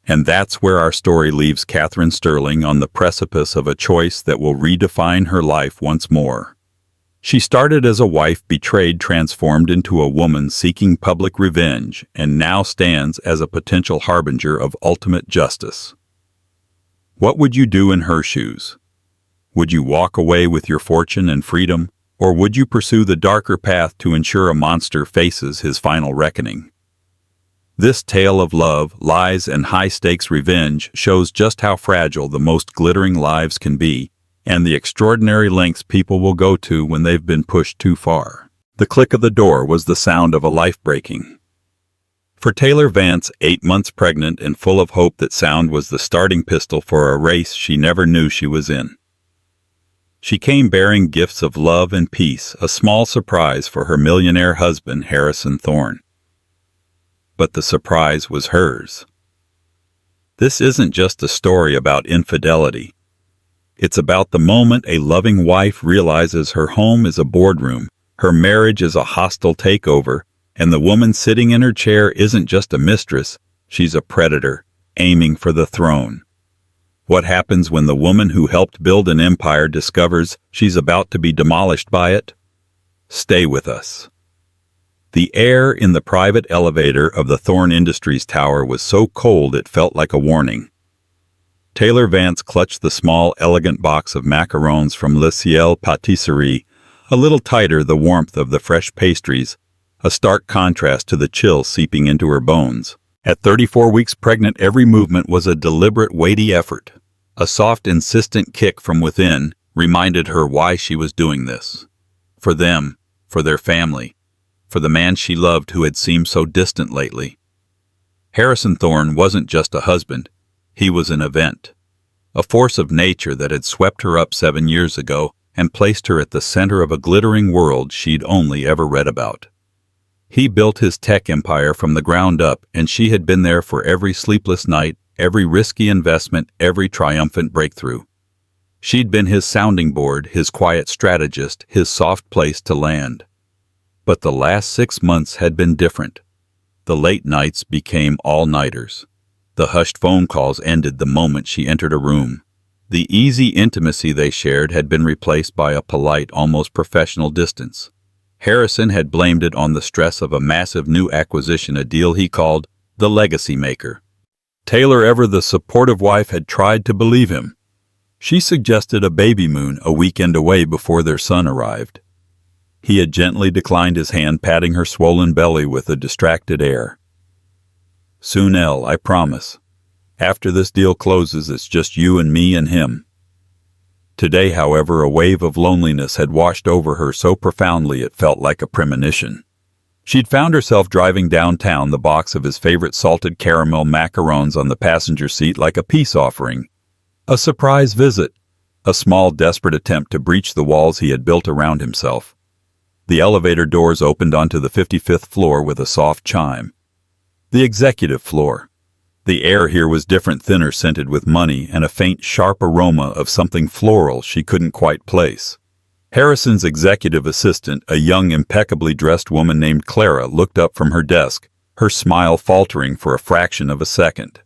And that's where our story leaves Catherine Sterling on the precipice of a choice that will redefine her life once more. She started as a wife betrayed, transformed into a woman seeking public revenge, and now stands as a potential harbinger of ultimate justice. What would you do in her shoes? Would you walk away with your fortune and freedom, or would you pursue the darker path to ensure a monster faces his final reckoning? This tale of love, lies, and high-stakes revenge shows just how fragile the most glittering lives can be, and the extraordinary lengths people will go to when they've been pushed too far. The click of the door was the sound of a life-breaking. For Taylor Vance, 8 months pregnant and full of hope, that sound was the starting pistol for a race she never knew she was in. She came bearing gifts of love and peace, a small surprise for her millionaire husband, Harrison Thorne. But the surprise was hers. This isn't just a story about infidelity. It's about the moment a loving wife realizes her home is a boardroom, her marriage is a hostile takeover, and the woman sitting in her chair isn't just a mistress, she's a predator, aiming for the throne. What happens when the woman who helped build an empire discovers she's about to be demolished by it? Stay with us. The air in the private elevator of the Thorne Industries tower was so cold it felt like a warning. Taylor Vance clutched the small, elegant box of macarons from Le Ciel Pâtisserie, a little tighter, the warmth of the fresh pastries, a stark contrast to the chill seeping into her bones. At 34 weeks pregnant, every movement was a deliberate, weighty effort. A soft, insistent kick from within reminded her why she was doing this. For them, for their family, for the man she loved who had seemed so distant lately. Harrison Thorne wasn't just a husband. He was an event, a force of nature that had swept her up 7 years ago and placed her at the center of a glittering world she'd only ever read about. He built his tech empire from the ground up, and she had been there for every sleepless night, every risky investment, every triumphant breakthrough. She'd been his sounding board, his quiet strategist, his soft place to land. But the last 6 months had been different. The late nights became all-nighters. The hushed phone calls ended the moment she entered a room. The easy intimacy they shared had been replaced by a polite, almost professional distance. Harrison had blamed it on the stress of a massive new acquisition, a deal he called the legacy maker. Taylor, ever the supportive wife, had tried to believe him. She suggested a baby moon a weekend away before their son arrived. He had gently declined his hand, patting her swollen belly with a distracted air. Soon, Elle, I promise. After this deal closes, it's just you and me and him. Today, however, a wave of loneliness had washed over her so profoundly it felt like a premonition. She'd found herself driving downtown, the box of his favorite salted caramel macarons on the passenger seat like a peace offering. A surprise visit, a small, desperate attempt to breach the walls he had built around himself. The elevator doors opened onto the 55th floor with a soft chime. The executive floor. The air here was different, thinner, scented with money, and a faint, sharp aroma of something floral she couldn't quite place. Harrison's executive assistant, a young, impeccably dressed woman named Clara, looked up from her desk, her smile faltering for a fraction of a second.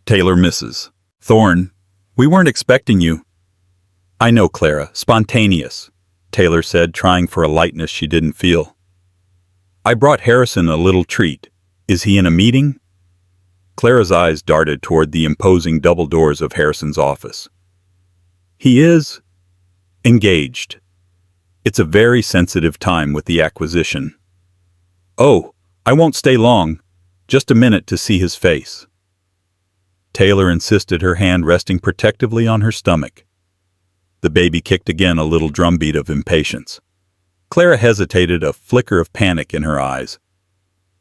Taylor, Mrs. Thorne, we weren't expecting you. I know, Clara, spontaneous, Taylor said, trying for a lightness she didn't feel. I brought Harrison a little treat. Is he in a meeting? Clara's eyes darted toward the imposing double doors of Harrison's office. He is engaged. It's a very sensitive time with the acquisition. Oh, I won't stay long. Just a minute to see his face. Taylor insisted, her hand resting protectively on her stomach. The baby kicked again, a little drumbeat of impatience. Clara hesitated, a flicker of panic in her eyes.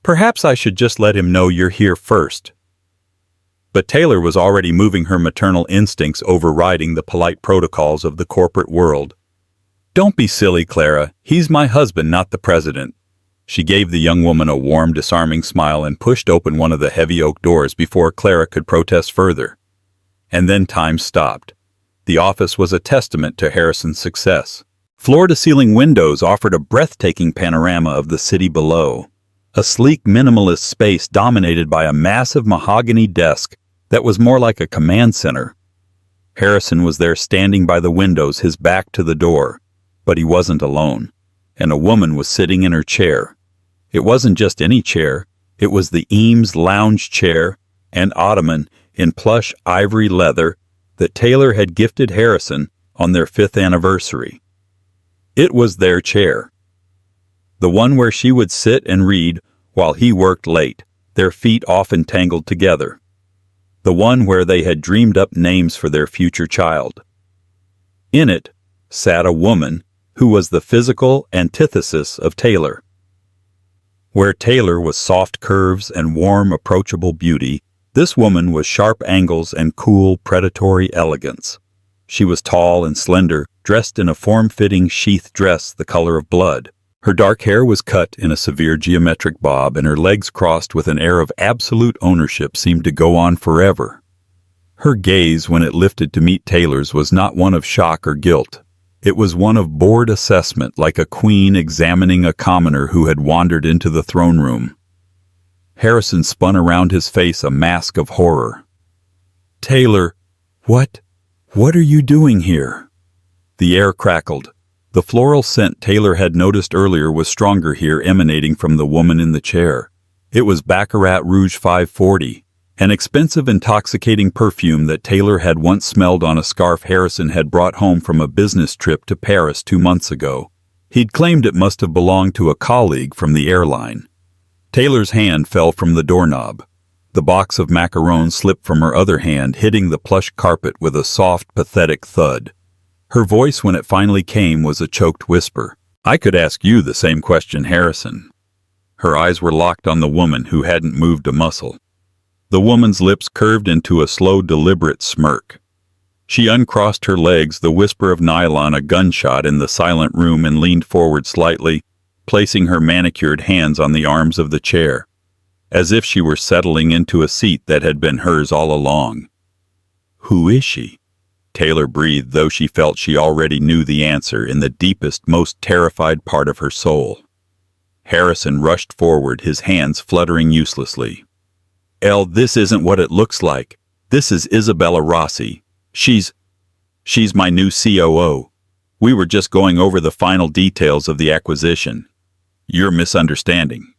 Perhaps I should just let him know you're here first. But Taylor was already moving, her maternal instincts overriding the polite protocols of the corporate world. Don't be silly, Clara. He's my husband, not the president. She gave the young woman a warm, disarming smile and pushed open one of the heavy oak doors before Clara could protest further. And then time stopped. The office was a testament to Harrison's success. Floor-to-ceiling windows offered a breathtaking panorama of the city below. A sleek minimalist space dominated by a massive mahogany desk that was more like a command center. Harrison was there standing by the windows, his back to the door, but he wasn't alone, and a woman was sitting in her chair. It wasn't just any chair, it was the Eames lounge chair and ottoman in plush ivory leather that Taylor had gifted Harrison on their 5th anniversary. It was their chair. The one where she would sit and read while he worked late, their feet often tangled together. The one where they had dreamed up names for their future child. In it sat a woman who was the physical antithesis of Taylor. Where Taylor was soft curves and warm, approachable beauty, this woman was sharp angles and cool, predatory elegance. She was tall and slender, dressed in a form-fitting sheath dress the color of blood. Her dark hair was cut in a severe geometric bob, and her legs crossed with an air of absolute ownership seemed to go on forever. Her gaze, when it lifted to meet Taylor's, was not one of shock or guilt. It was one of bored assessment, like a queen examining a commoner who had wandered into the throne room. Harrison spun around his face a mask of horror. "Taylor, what are you doing here?" The air crackled. The floral scent Taylor had noticed earlier was stronger here, emanating from the woman in the chair. It was Baccarat Rouge 540, an expensive, intoxicating perfume that Taylor had once smelled on a scarf Harrison had brought home from a business trip to Paris 2 months ago. He'd claimed it must have belonged to a colleague from the airline. Taylor's hand fell from the doorknob. The box of macarons slipped from her other hand, hitting the plush carpet with a soft, pathetic thud. Her voice, when it finally came, was a choked whisper. "I could ask you the same question, Harrison." Her eyes were locked on the woman who hadn't moved a muscle. The woman's lips curved into a slow, deliberate smirk. She uncrossed her legs, the whisper of nylon a gunshot in the silent room, and leaned forward slightly, placing her manicured hands on the arms of the chair, as if she were settling into a seat that had been hers all along. "Who is she?" Taylor breathed, though she felt she already knew the answer in the deepest, most terrified part of her soul. Harrison rushed forward, his hands fluttering uselessly. This isn't what it looks like. This is Isabella Rossi. She's my new COO. We were just going over the final details of the acquisition. You're misunderstanding."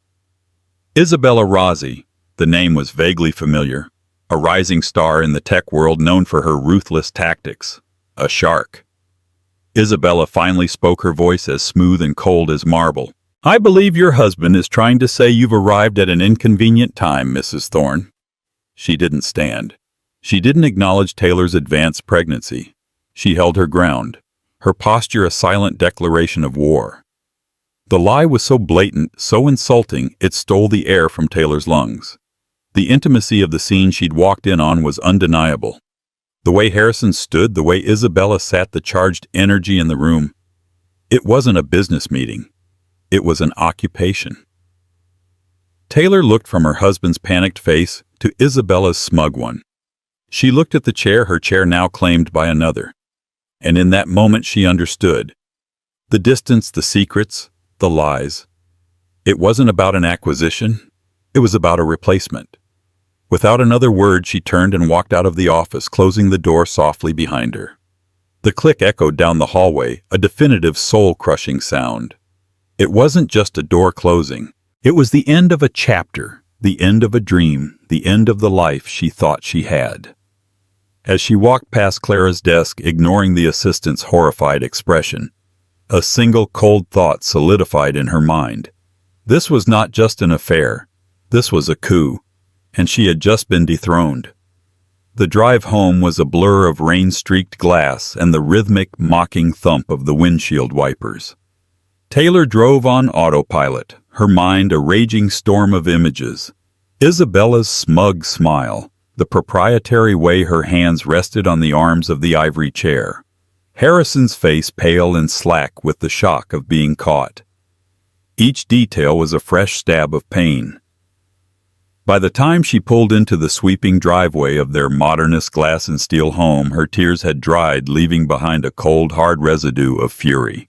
Isabella Rossi, the name was vaguely familiar. A rising star in the tech world known for her ruthless tactics. A shark. Isabella finally spoke, her voice as smooth and cold as marble. "I believe your husband is trying to say you've arrived at an inconvenient time, Mrs. Thorne." She didn't stand. She didn't acknowledge Taylor's advanced pregnancy. She held her ground, her posture a silent declaration of war. The lie was so blatant, so insulting, it stole the air from Taylor's lungs. The intimacy of the scene she'd walked in on was undeniable. The way Harrison stood, the way Isabella sat, the charged energy in the room. It wasn't a business meeting. It was an occupation. Taylor looked from her husband's panicked face to Isabella's smug one. She looked at the chair, her chair now claimed by another. And in that moment she understood. The distance, the secrets, the lies. It wasn't about an acquisition. It was about a replacement. Without another word, she turned and walked out of the office, closing the door softly behind her. The click echoed down the hallway, a definitive, soul-crushing sound. It wasn't just a door closing. It was the end of a chapter, the end of a dream, the end of the life she thought she had. As she walked past Clara's desk, ignoring the assistant's horrified expression, a single cold thought solidified in her mind. This was not just an affair. This was a coup, and she had just been dethroned. The drive home was a blur of rain-streaked glass and the rhythmic, mocking thump of the windshield wipers. Taylor drove on autopilot, her mind a raging storm of images. Isabella's smug smile, the proprietary way her hands rested on the arms of the ivory chair. Harrison's face pale and slack with the shock of being caught. Each detail was a fresh stab of pain. By the time she pulled into the sweeping driveway of their modernist glass and steel home, her tears had dried, leaving behind a cold, hard residue of fury.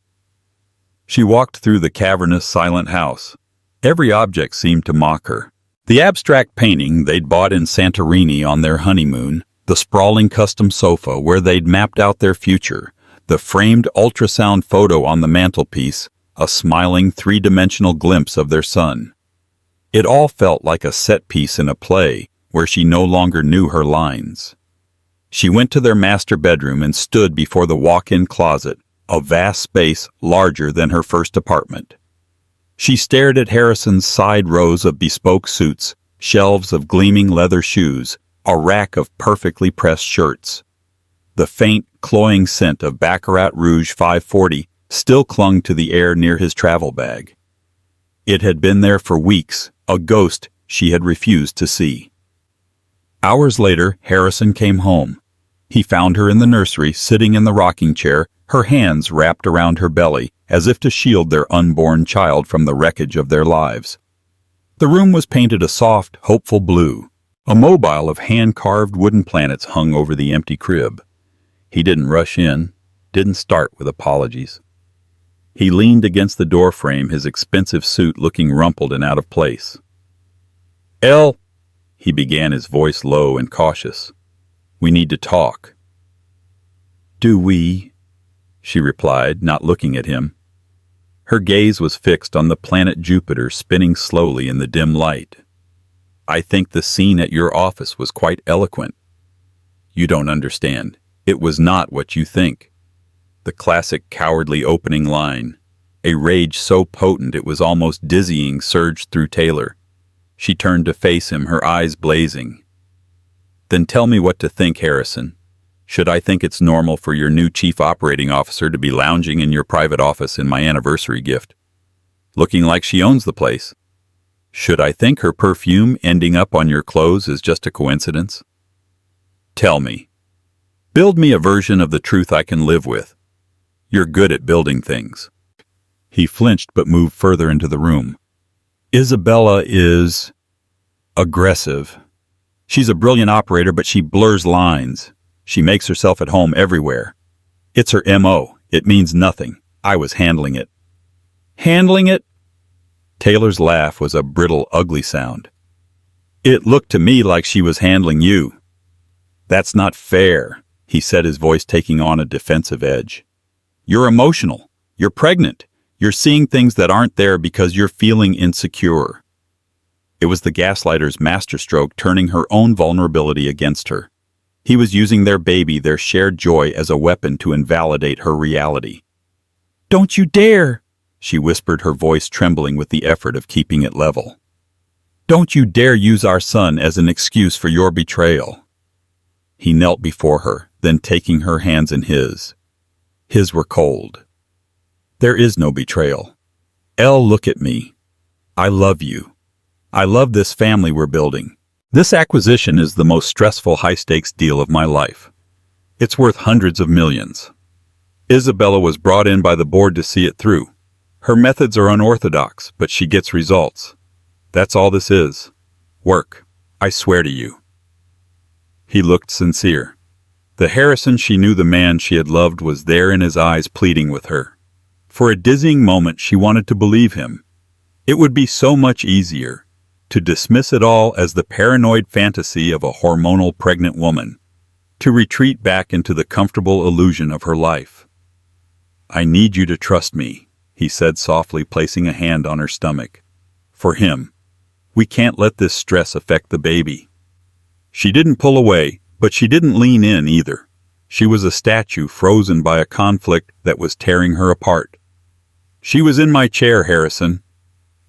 She walked through the cavernous, silent house. Every object seemed to mock her. The abstract painting they'd bought in Santorini on their honeymoon, the sprawling custom sofa where they'd mapped out their future, the framed ultrasound photo on the mantelpiece, a smiling three-dimensional glimpse of their son. It all felt like a set piece in a play where she no longer knew her lines. She went to their master bedroom and stood before the walk-in closet, a vast space larger than her first apartment. She stared at Harrison's side rows of bespoke suits, shelves of gleaming leather shoes, a rack of perfectly pressed shirts. The faint, cloying scent of Baccarat Rouge 540 still clung to the air near his travel bag. It had been there for weeks, a ghost she had refused to see. Hours later, Harrison came home. He found her in the nursery, sitting in the rocking chair, her hands wrapped around her belly, as if to shield their unborn child from the wreckage of their lives. The room was painted a soft, hopeful blue. A mobile of hand-carved wooden planets hung over the empty crib. He didn't rush in, didn't start with apologies. He leaned against the doorframe, his expensive suit looking rumpled and out of place. "Elle," he began, his voice low and cautious. "We need to talk." "Do we?" she replied, not looking at him. Her gaze was fixed on the planet Jupiter spinning slowly in the dim light. "I think the scene at your office was quite eloquent. You don't understand. It was not what you think." The classic cowardly opening line, a rage so potent it was almost dizzying, surged through Taylor. She turned to face him, her eyes blazing. "Then tell me what to think, Harrison. Should I think it's normal for your new chief operating officer to be lounging in your private office in my anniversary gift, looking like she owns the place? Should I think her perfume ending up on your clothes is just a coincidence? Tell me. Build me a version of the truth I can live with. You're good at building things." He flinched but moved further into the room. "Isabella is aggressive. She's a brilliant operator, but she blurs lines. She makes herself at home everywhere. It's her M.O. It means nothing. I was handling it." "Handling it?" Taylor's laugh was a brittle, ugly sound. "It looked to me like she was handling you." "That's not fair," he said, his voice taking on a defensive edge. "You're emotional. You're pregnant. You're seeing things that aren't there because you're feeling insecure." It was the gaslighter's masterstroke, turning her own vulnerability against her. He was using their baby, their shared joy, as a weapon to invalidate her reality. "Don't you dare!" she whispered, her voice trembling with the effort of keeping it level. "Don't you dare use our son as an excuse for your betrayal." He knelt before her, then taking her hands in his. His were cold. "There is no betrayal. Elle, look at me. I love you. I love this family we're building. This acquisition is the most stressful, high-stakes deal of my life. It's worth hundreds of millions. Isabella was brought in by the board to see it through. Her methods are unorthodox, but she gets results. That's all this is. Work. I swear to you." He looked sincere. The Harrison she knew, the man she had loved, was there in his eyes, pleading with her. For a dizzying moment she wanted to believe him. It would be so much easier to dismiss it all as the paranoid fantasy of a hormonal pregnant woman, to retreat back into the comfortable illusion of her life. "I need you to trust me," he said softly, placing a hand on her stomach. "For him. We can't let this stress affect the baby." She didn't pull away, but she didn't lean in either. She was a statue frozen by a conflict that was tearing her apart. "She was in my chair, Harrison.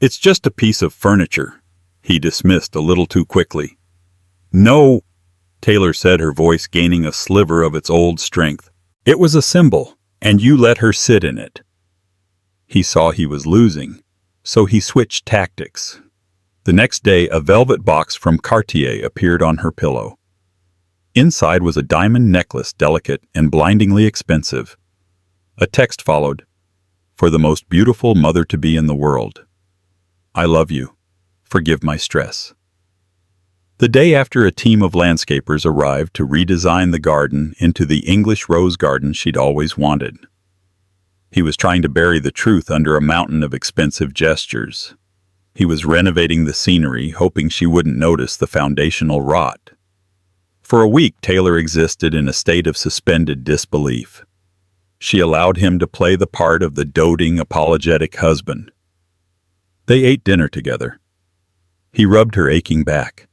It's just a piece of furniture," he dismissed a little too quickly. "No," Taylor said, her voice gaining a sliver of its old strength. "It was a symbol, and you let her sit in it." He saw he was losing, so he switched tactics. The next day, a velvet box from Cartier appeared on her pillow. Inside was a diamond necklace, delicate and blindingly expensive. A text followed, "For the most beautiful mother-to-be in the world. I love you. Forgive my stress." The day after a team of landscapers arrived to redesign the garden into the English rose garden she'd always wanted. He was trying to bury the truth under a mountain of expensive gestures. He was renovating the scenery, hoping she wouldn't notice the foundational rot. For a week, Taylor existed in a state of suspended disbelief. She allowed him to play the part of the doting, apologetic husband. They ate dinner together. He rubbed her aching back.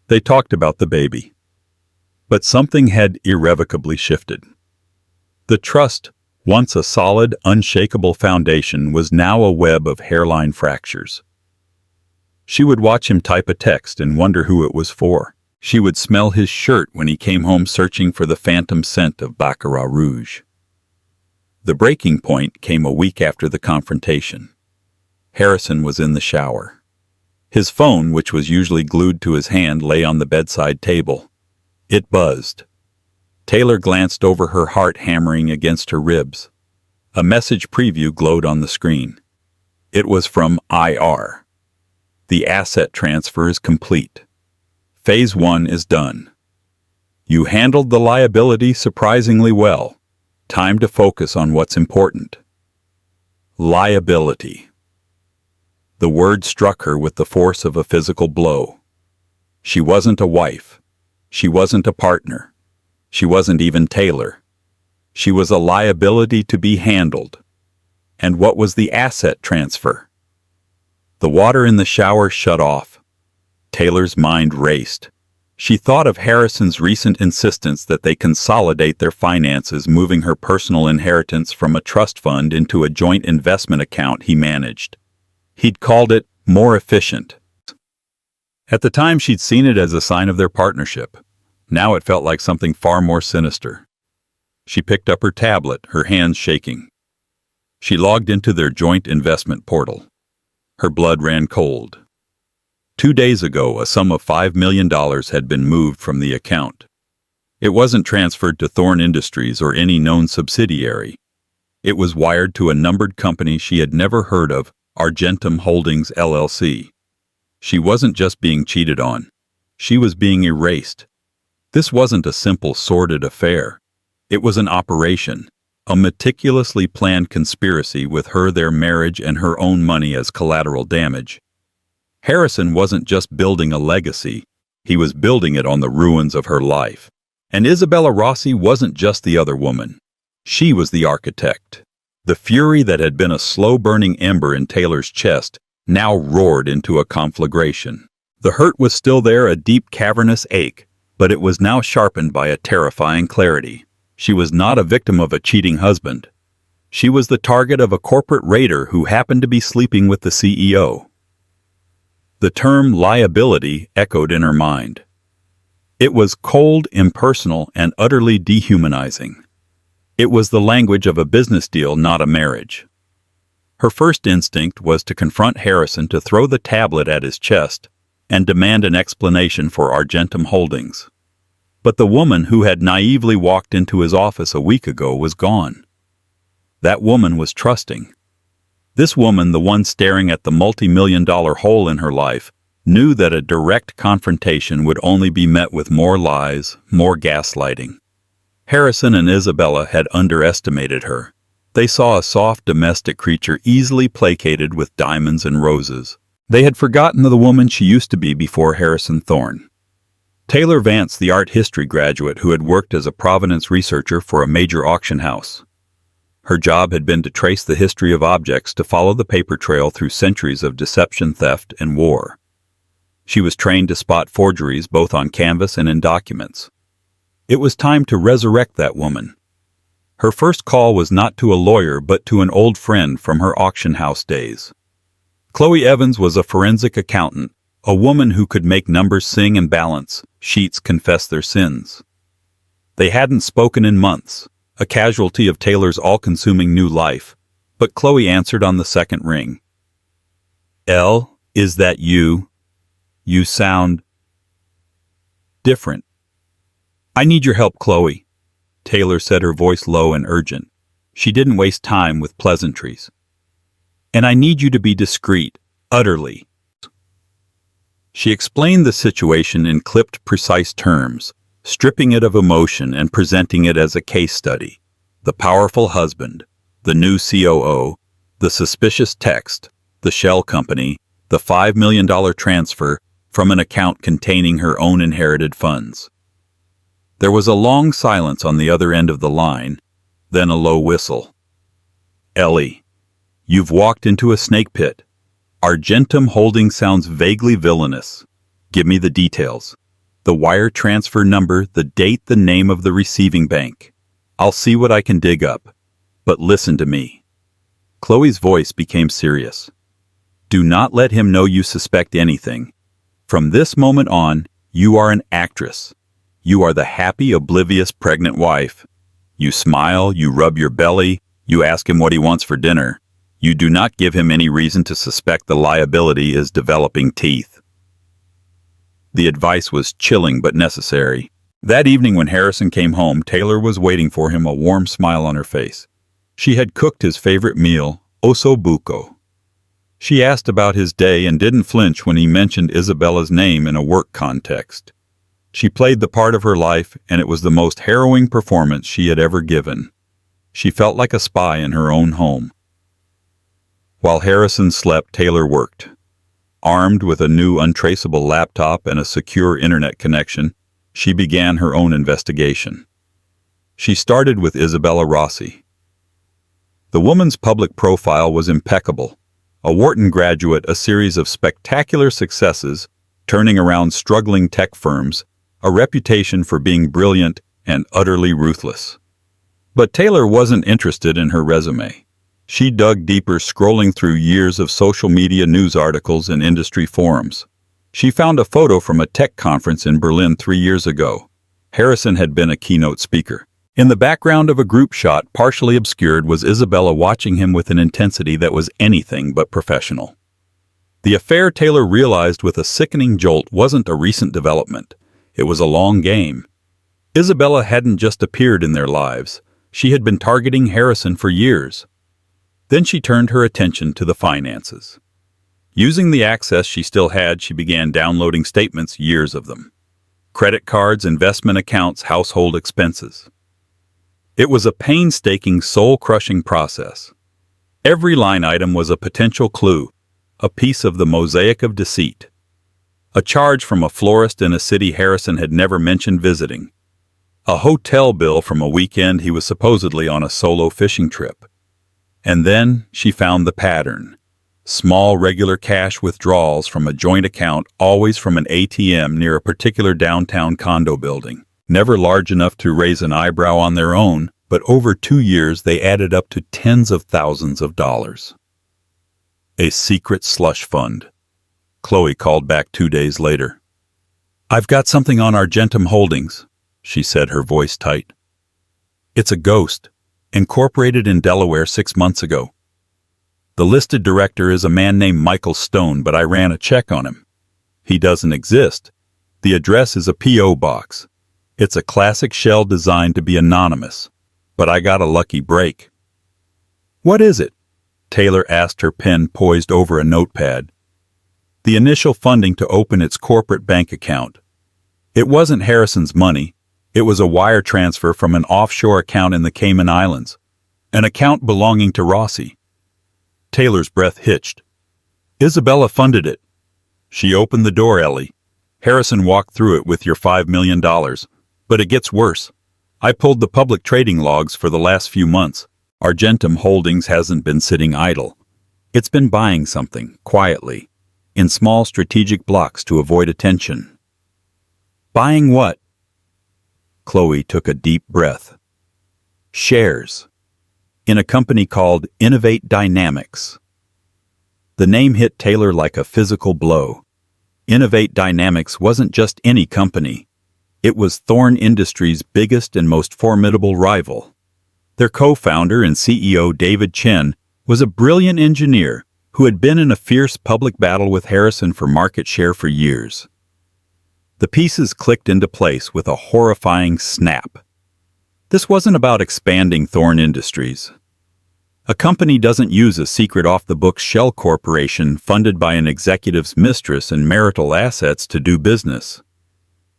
They talked about the baby. But something had irrevocably shifted. The trust, once a solid, unshakable foundation, was now a web of hairline fractures. She would watch him type a text and wonder who it was for. She would smell his shirt when he came home searching for the phantom scent of Baccarat Rouge. The breaking point came a week after the confrontation. Harrison was in the shower. His phone, which was usually glued to his hand, lay on the bedside table. It buzzed. Taylor glanced over, her heart hammering against her ribs. A message preview glowed on the screen. It was from IR. The asset transfer is complete. Phase 1 is done. You handled the liability surprisingly well. Time to focus on what's important. Liability. The word struck her with the force of a physical blow. She wasn't a wife. She wasn't a partner. She wasn't even Taylor. She was a liability to be handled. And what was the asset transfer? The water in the shower shut off. Taylor's mind raced. She thought of Harrison's recent insistence that they consolidate their finances, moving her personal inheritance from a trust fund into a joint investment account he managed. He'd called it more efficient. At the time, she'd seen it as a sign of their partnership. Now it felt like something far more sinister. She picked up her tablet, her hands shaking. She logged into their joint investment portal. Her blood ran cold. 2 days ago, a sum of $5 million had been moved from the account. It wasn't transferred to Thorne Industries or any known subsidiary. It was wired to a numbered company she had never heard of, Argentum Holdings, LLC. She wasn't just being cheated on. She was being erased. This wasn't a simple, sordid affair. It was an operation, a meticulously planned conspiracy with her, their marriage, and her own money as collateral damage. Harrison wasn't just building a legacy. He was building it on the ruins of her life. And Isabella Rossi wasn't just the other woman. She was the architect. The fury that had been a slow-burning ember in Taylor's chest now roared into a conflagration. The hurt was still there, a deep, cavernous ache, but it was now sharpened by a terrifying clarity. She was not a victim of a cheating husband. She was the target of a corporate raider who happened to be sleeping with the CEO. The term liability echoed in her mind. It was cold, impersonal, and utterly dehumanizing. It was the language of a business deal, not a marriage. Her first instinct was to confront Harrison, to throw the tablet at his chest, and demand an explanation for Argentum Holdings. But the woman who had naively walked into his office a week ago was gone. That woman was trusting. This woman, the one staring at the multi-million-dollar hole in her life, knew that a direct confrontation would only be met with more lies, more gaslighting. Harrison and Isabella had underestimated her. They saw a soft domestic creature easily placated with diamonds and roses. They had forgotten the woman she used to be before Harrison Thorne. Taylor Vance, the art history graduate who had worked as a provenance researcher for a major auction house. Her job had been to trace the history of objects, to follow the paper trail through centuries of deception, theft, and war. She was trained to spot forgeries both on canvas and in documents. It was time to resurrect that woman. Her first call was not to a lawyer but to an old friend from her auction house days. Chloe Evans was a forensic accountant, a woman who could make numbers sing and balance sheets confess their sins. They hadn't spoken in months, a casualty of Taylor's all-consuming new life, but Chloe answered on the second ring. "Elle, is that you? You sound different." "I need your help, Chloe," Taylor said, her voice low and urgent. She didn't waste time with pleasantries. "And I need you to be discreet, utterly." She explained the situation in clipped, precise terms, stripping it of emotion and presenting it as a case study. The powerful husband, the new COO, the suspicious text, the shell company, the $5 million transfer from an account containing her own inherited funds. There was a long silence on the other end of the line, then a low whistle. Ellie, you've walked into a snake pit. Argentum Holding sounds vaguely villainous. Give me the details. The wire transfer number, the date, the name of the receiving bank. I'll see what I can dig up. But listen to me. Chloe's voice became serious. Do not let him know you suspect anything. From this moment on, you are an actress. You are the happy, oblivious, pregnant wife. You smile, you rub your belly, you ask him what he wants for dinner. You do not give him any reason to suspect the liability is developing teeth. The advice was chilling but necessary. That evening when Harrison came home, Taylor was waiting for him, a warm smile on her face. She had cooked his favorite meal, osso buco. She asked about his day and didn't flinch when he mentioned Isabella's name in a work context. She played the part of her life, and it was the most harrowing performance she had ever given. She felt like a spy in her own home. While Harrison slept, Taylor worked. Armed with a new untraceable laptop and a secure internet connection, she began her own investigation. She started with Isabella Rossi. The woman's public profile was impeccable. A Wharton graduate, a series of spectacular successes, turning around struggling tech firms, a reputation for being brilliant and utterly ruthless. But Taylor wasn't interested in her resume. She dug deeper, scrolling through years of social media news articles and industry forums. She found a photo from a tech conference in Berlin 3 years ago. Harrison had been a keynote speaker. In the background of a group shot, partially obscured, was Isabella watching him with an intensity that was anything but professional. The affair, Taylor realized with a sickening jolt, wasn't a recent development. It was a long game. Isabella hadn't just appeared in their lives. She had been targeting Harrison for years. Then she turned her attention to the finances. Using the access she still had, she began downloading statements, years of them. Credit cards, investment accounts, household expenses. It was a painstaking, soul-crushing process. Every line item was a potential clue, a piece of the mosaic of deceit. A charge from a florist in a city Harrison had never mentioned visiting. A hotel bill from a weekend he was supposedly on a solo fishing trip. And then she found the pattern. Small, regular cash withdrawals from a joint account, always from an ATM near a particular downtown condo building. Never large enough to raise an eyebrow on their own, but over 2 years they added up to tens of thousands of dollars. A secret slush fund. Chloe called back 2 days later. "I've got something on Argentum Holdings," she said, her voice tight. "It's a ghost, incorporated in Delaware 6 months ago. The listed director is a man named Michael Stone, but I ran a check on him. He doesn't exist. The address is a P.O. box. It's a classic shell designed to be anonymous, but I got a lucky break." "What is it?" Taylor asked, her pen poised over a notepad. "The initial funding to open its corporate bank account. It wasn't Harrison's money. It was a wire transfer from an offshore account in the Cayman Islands, an account belonging to Rossi." Taylor's breath hitched. "Isabella funded it." "She opened the door, Ellie. Harrison walked through it with your $5 million. But it gets worse. I pulled the public trading logs for the last few months. Argentum Holdings hasn't been sitting idle. It's been buying something, quietly, in small strategic blocks to avoid attention." "Buying what?" Chloe took a deep breath. "Shares. In a company called Innovate Dynamics." The name hit Taylor like a physical blow. Innovate Dynamics wasn't just any company. It was Thorne Industries' biggest and most formidable rival. Their co-founder and CEO, David Chen, was a brilliant engineer who had been in a fierce public battle with Harrison for market share for years. The pieces clicked into place with a horrifying snap. This wasn't about expanding Thorne Industries. A company doesn't use a secret off-the-books shell corporation funded by an executive's mistress and marital assets to do business.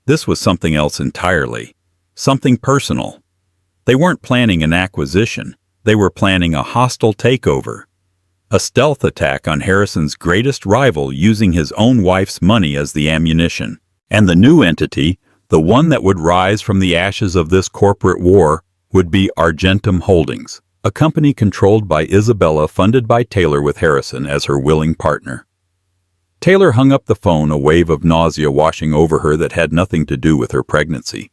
This was something else entirely. Something personal. They weren't planning an acquisition. They were planning a hostile takeover. A stealth attack on Harrison's greatest rival using his own wife's money as the ammunition. And the new entity, the one that would rise from the ashes of this corporate war, would be Argentum Holdings, a company controlled by Isabella funded by Taylor with Harrison as her willing partner. Taylor hung up the phone, a wave of nausea washing over her that had nothing to do with her pregnancy.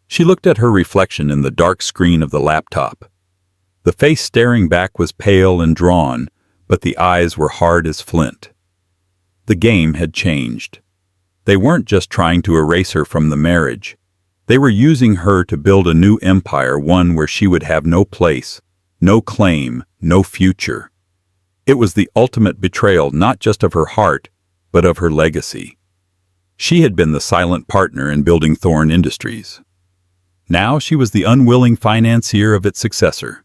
She looked at her reflection in the dark screen of the laptop. The face staring back was pale and drawn, but the eyes were hard as flint. The game had changed. They weren't just trying to erase her from the marriage. They were using her to build a new empire, one where she would have no place, no claim, no future. It was the ultimate betrayal not just of her heart, but of her legacy. She had been the silent partner in building Thorne Industries. Now she was the unwilling financier of its successor.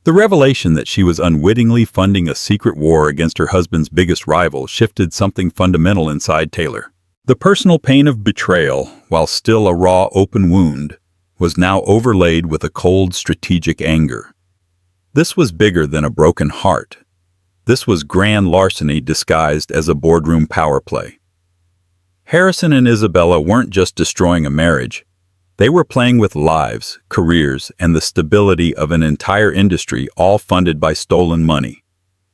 The revelation that she was unwittingly funding a secret war against her husband's biggest rival shifted something fundamental inside Taylor. The personal pain of betrayal, while still a raw, open wound, was now overlaid with a cold, strategic anger. This was bigger than a broken heart. This was grand larceny disguised as a boardroom power play. Harrison and Isabella weren't just destroying a marriage. They were playing with lives, careers, and the stability of an entire industry, all funded by stolen money.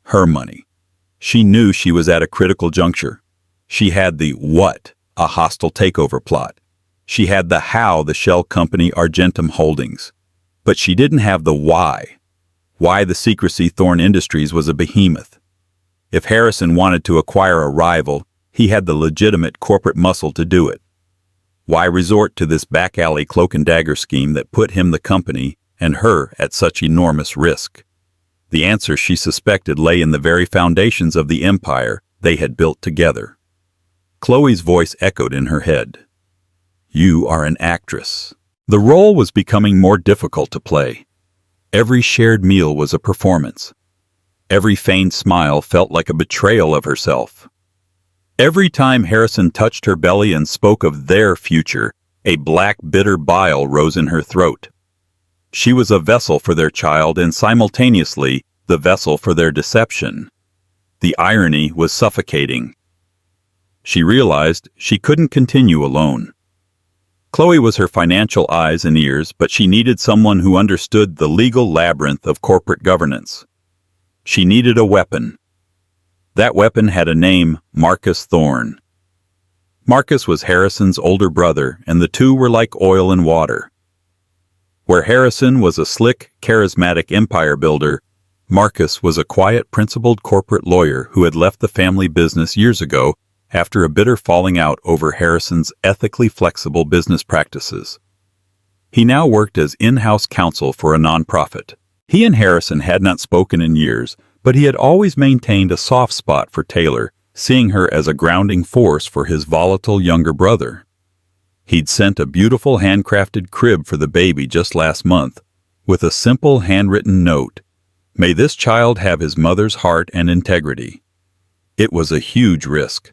Her money. She knew she was at a critical juncture. She had the what, a hostile takeover plot. She had the how, the shell company Argentum Holdings. But she didn't have the why. Why the secrecy Thorne Industries was a behemoth. If Harrison wanted to acquire a rival, he had the legitimate corporate muscle to do it. Why resort to this back-alley cloak-and-dagger scheme that put him, the company, and her at such enormous risk? The answer, she suspected, lay in the very foundations of the empire they had built together. Chloe's voice echoed in her head. You are an actress. The role was becoming more difficult to play. Every shared meal was a performance. Every feigned smile felt like a betrayal of herself. Every time Harrison touched her belly and spoke of their future, a black, bitter bile rose in her throat. She was a vessel for their child and simultaneously the vessel for their deception. The irony was suffocating. She realized she couldn't continue alone. Chloe was her financial eyes and ears, but she needed someone who understood the legal labyrinth of corporate governance. She needed a weapon. That weapon had a name, Marcus Thorne. Marcus was Harrison's older brother, and the two were like oil and water. Where Harrison was a slick, charismatic empire builder, Marcus was a quiet, principled corporate lawyer who had left the family business years ago after a bitter falling out over Harrison's ethically flexible business practices. He now worked as in-house counsel for a nonprofit. He and Harrison had not spoken in years, but he had always maintained a soft spot for Taylor, seeing her as a grounding force for his volatile younger brother. He'd sent a beautiful handcrafted crib for the baby just last month, with a simple handwritten note, "May this child have his mother's heart and integrity." It was a huge risk.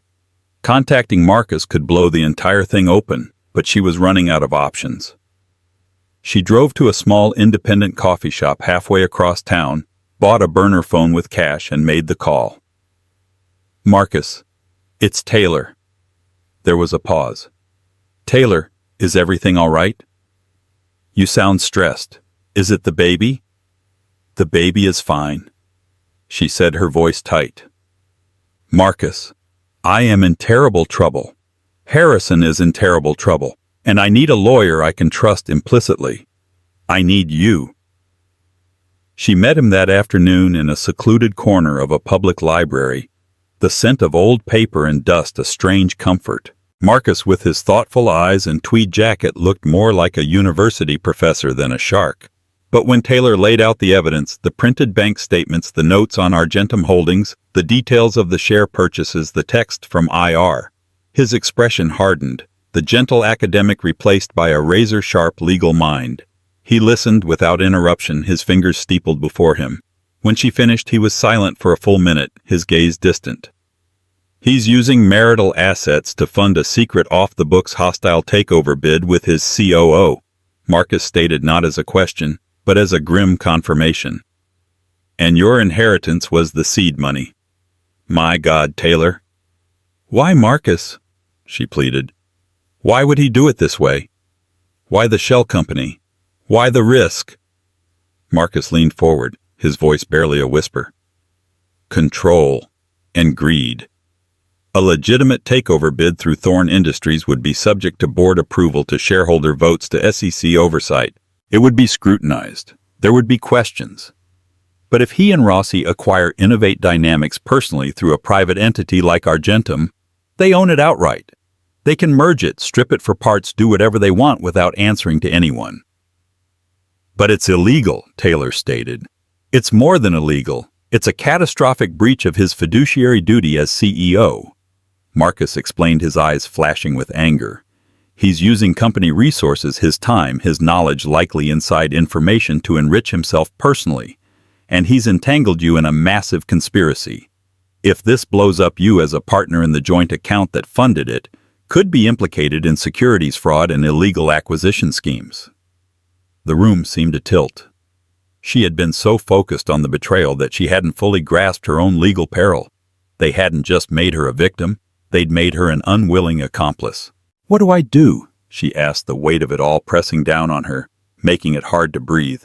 Contacting Marcus could blow the entire thing open, but she was running out of options. She drove to a small independent coffee shop halfway across town, bought a burner phone with cash, and made the call. Marcus, it's Taylor. There was a pause. Taylor, is everything all right? You sound stressed. Is it the baby? The baby is fine, she said, her voice tight. Marcus, I am in terrible trouble. Harrison is in terrible trouble, and I need a lawyer I can trust implicitly. I need you. She met him that afternoon in a secluded corner of a public library, the scent of old paper and dust a strange comfort. Marcus, with his thoughtful eyes and tweed jacket, looked more like a university professor than a shark. But when Taylor laid out the evidence, the printed bank statements, the notes on Argentum Holdings, the details of the share purchases, the text from IR, his expression hardened, the gentle academic replaced by a razor-sharp legal mind. He listened without interruption, his fingers steepled before him. When she finished, he was silent for a full minute, his gaze distant. He's using marital assets to fund a secret off-the-books hostile takeover bid with his COO, Marcus stated not as a question, but as a grim confirmation. And your inheritance was the seed money. My God, Taylor. Why Marcus? She pleaded. Why would he do it this way? Why the shell company? Why the risk? Marcus leaned forward, his voice barely a whisper. Control and greed. A legitimate takeover bid through Thorn Industries would be subject to board approval to shareholder votes to SEC oversight. It would be scrutinized. There would be questions. But if he and Rossi acquire Innovate Dynamics personally through a private entity like Argentum, they own it outright. They can merge it, strip it for parts, do whatever they want without answering to anyone. But it's illegal, Taylor stated. It's more than illegal. It's a catastrophic breach of his fiduciary duty as CEO. Marcus explained, his eyes flashing with anger. He's using company resources, his time, his knowledge, likely inside information to enrich himself personally. And he's entangled you in a massive conspiracy. If this blows up, you as a partner in the joint account that funded it could be implicated in securities fraud and illegal acquisition schemes. The room seemed to tilt. She had been so focused on the betrayal that she hadn't fully grasped her own legal peril. They hadn't just made her a victim, they'd made her an unwilling accomplice. What do I do? She asked, the weight of it all pressing down on her, making it hard to breathe.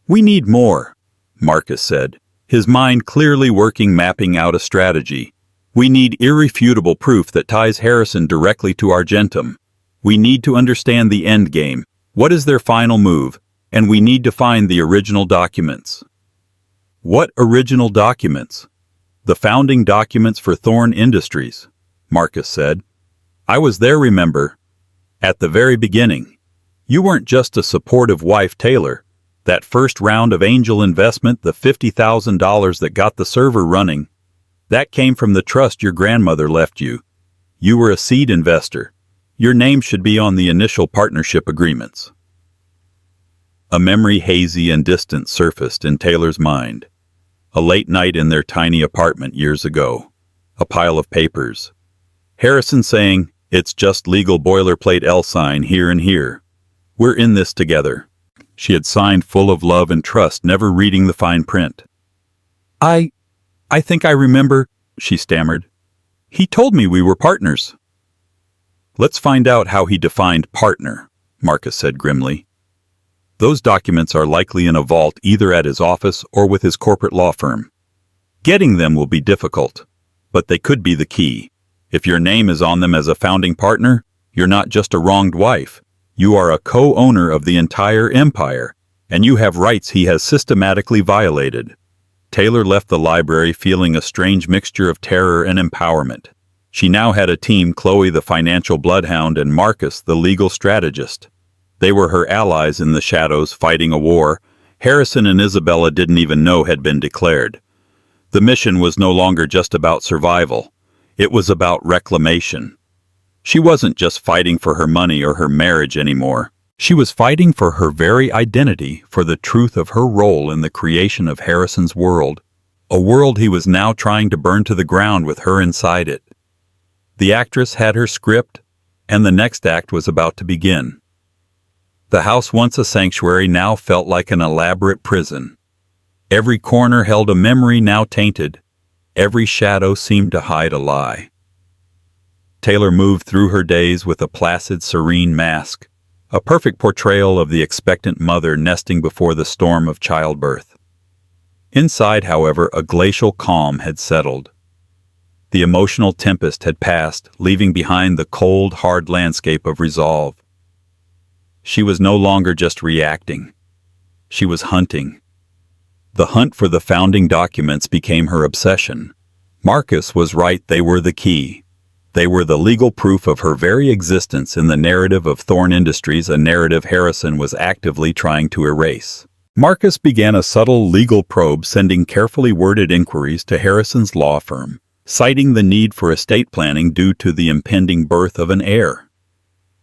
We need more, Marcus said, his mind clearly working, mapping out a strategy. We need irrefutable proof that ties Harrison directly to Argentum. We need to understand the end game. What is their final move? And we need to find the original documents. What original documents? The founding documents for Thorn Industries, Marcus said. I was there, remember? At the very beginning. You weren't just a supportive wife, Taylor. That first round of angel investment, the $50,000 that got the server running, that came from the trust your grandmother left you. You were a seed investor. Your name should be on the initial partnership agreements. A memory, hazy and distant, surfaced in Taylor's mind. A late night in their tiny apartment years ago. A pile of papers. Harrison saying, "It's just legal boilerplate L sign here and here. We're in this together." She had signed full of love and trust, never reading the fine print. I think I remember, she stammered. He told me we were partners. Let's find out how he defined partner, Marcus said grimly. Those documents are likely in a vault either at his office or with his corporate law firm. Getting them will be difficult, but they could be the key. If your name is on them as a founding partner, you're not just a wronged wife. You are a co-owner of the entire empire, and you have rights he has systematically violated. Taylor left the library feeling a strange mixture of terror and empowerment. She now had a team, Chloe the financial bloodhound and Marcus the legal strategist. They were her allies in the shadows, fighting a war Harrison and Isabella didn't even know had been declared. The mission was no longer just about survival. It was about reclamation. She wasn't just fighting for her money or her marriage anymore. She was fighting for her very identity, for the truth of her role in the creation of Harrison's world, a world he was now trying to burn to the ground with her inside it. The actress had her script, and the next act was about to begin. The house, once a sanctuary, now felt like an elaborate prison. Every corner held a memory now tainted. Every shadow seemed to hide a lie. Taylor moved through her days with a placid, serene mask, a perfect portrayal of the expectant mother nesting before the storm of childbirth. Inside, however, a glacial calm had settled. The emotional tempest had passed, leaving behind the cold, hard landscape of resolve. She was no longer just reacting. She was hunting. The hunt for the founding documents became her obsession. Marcus was right, they were the key. They were the legal proof of her very existence in the narrative of Thorn Industries, a narrative Harrison was actively trying to erase. Marcus began a subtle legal probe, sending carefully worded inquiries to Harrison's law firm, citing the need for estate planning due to the impending birth of an heir.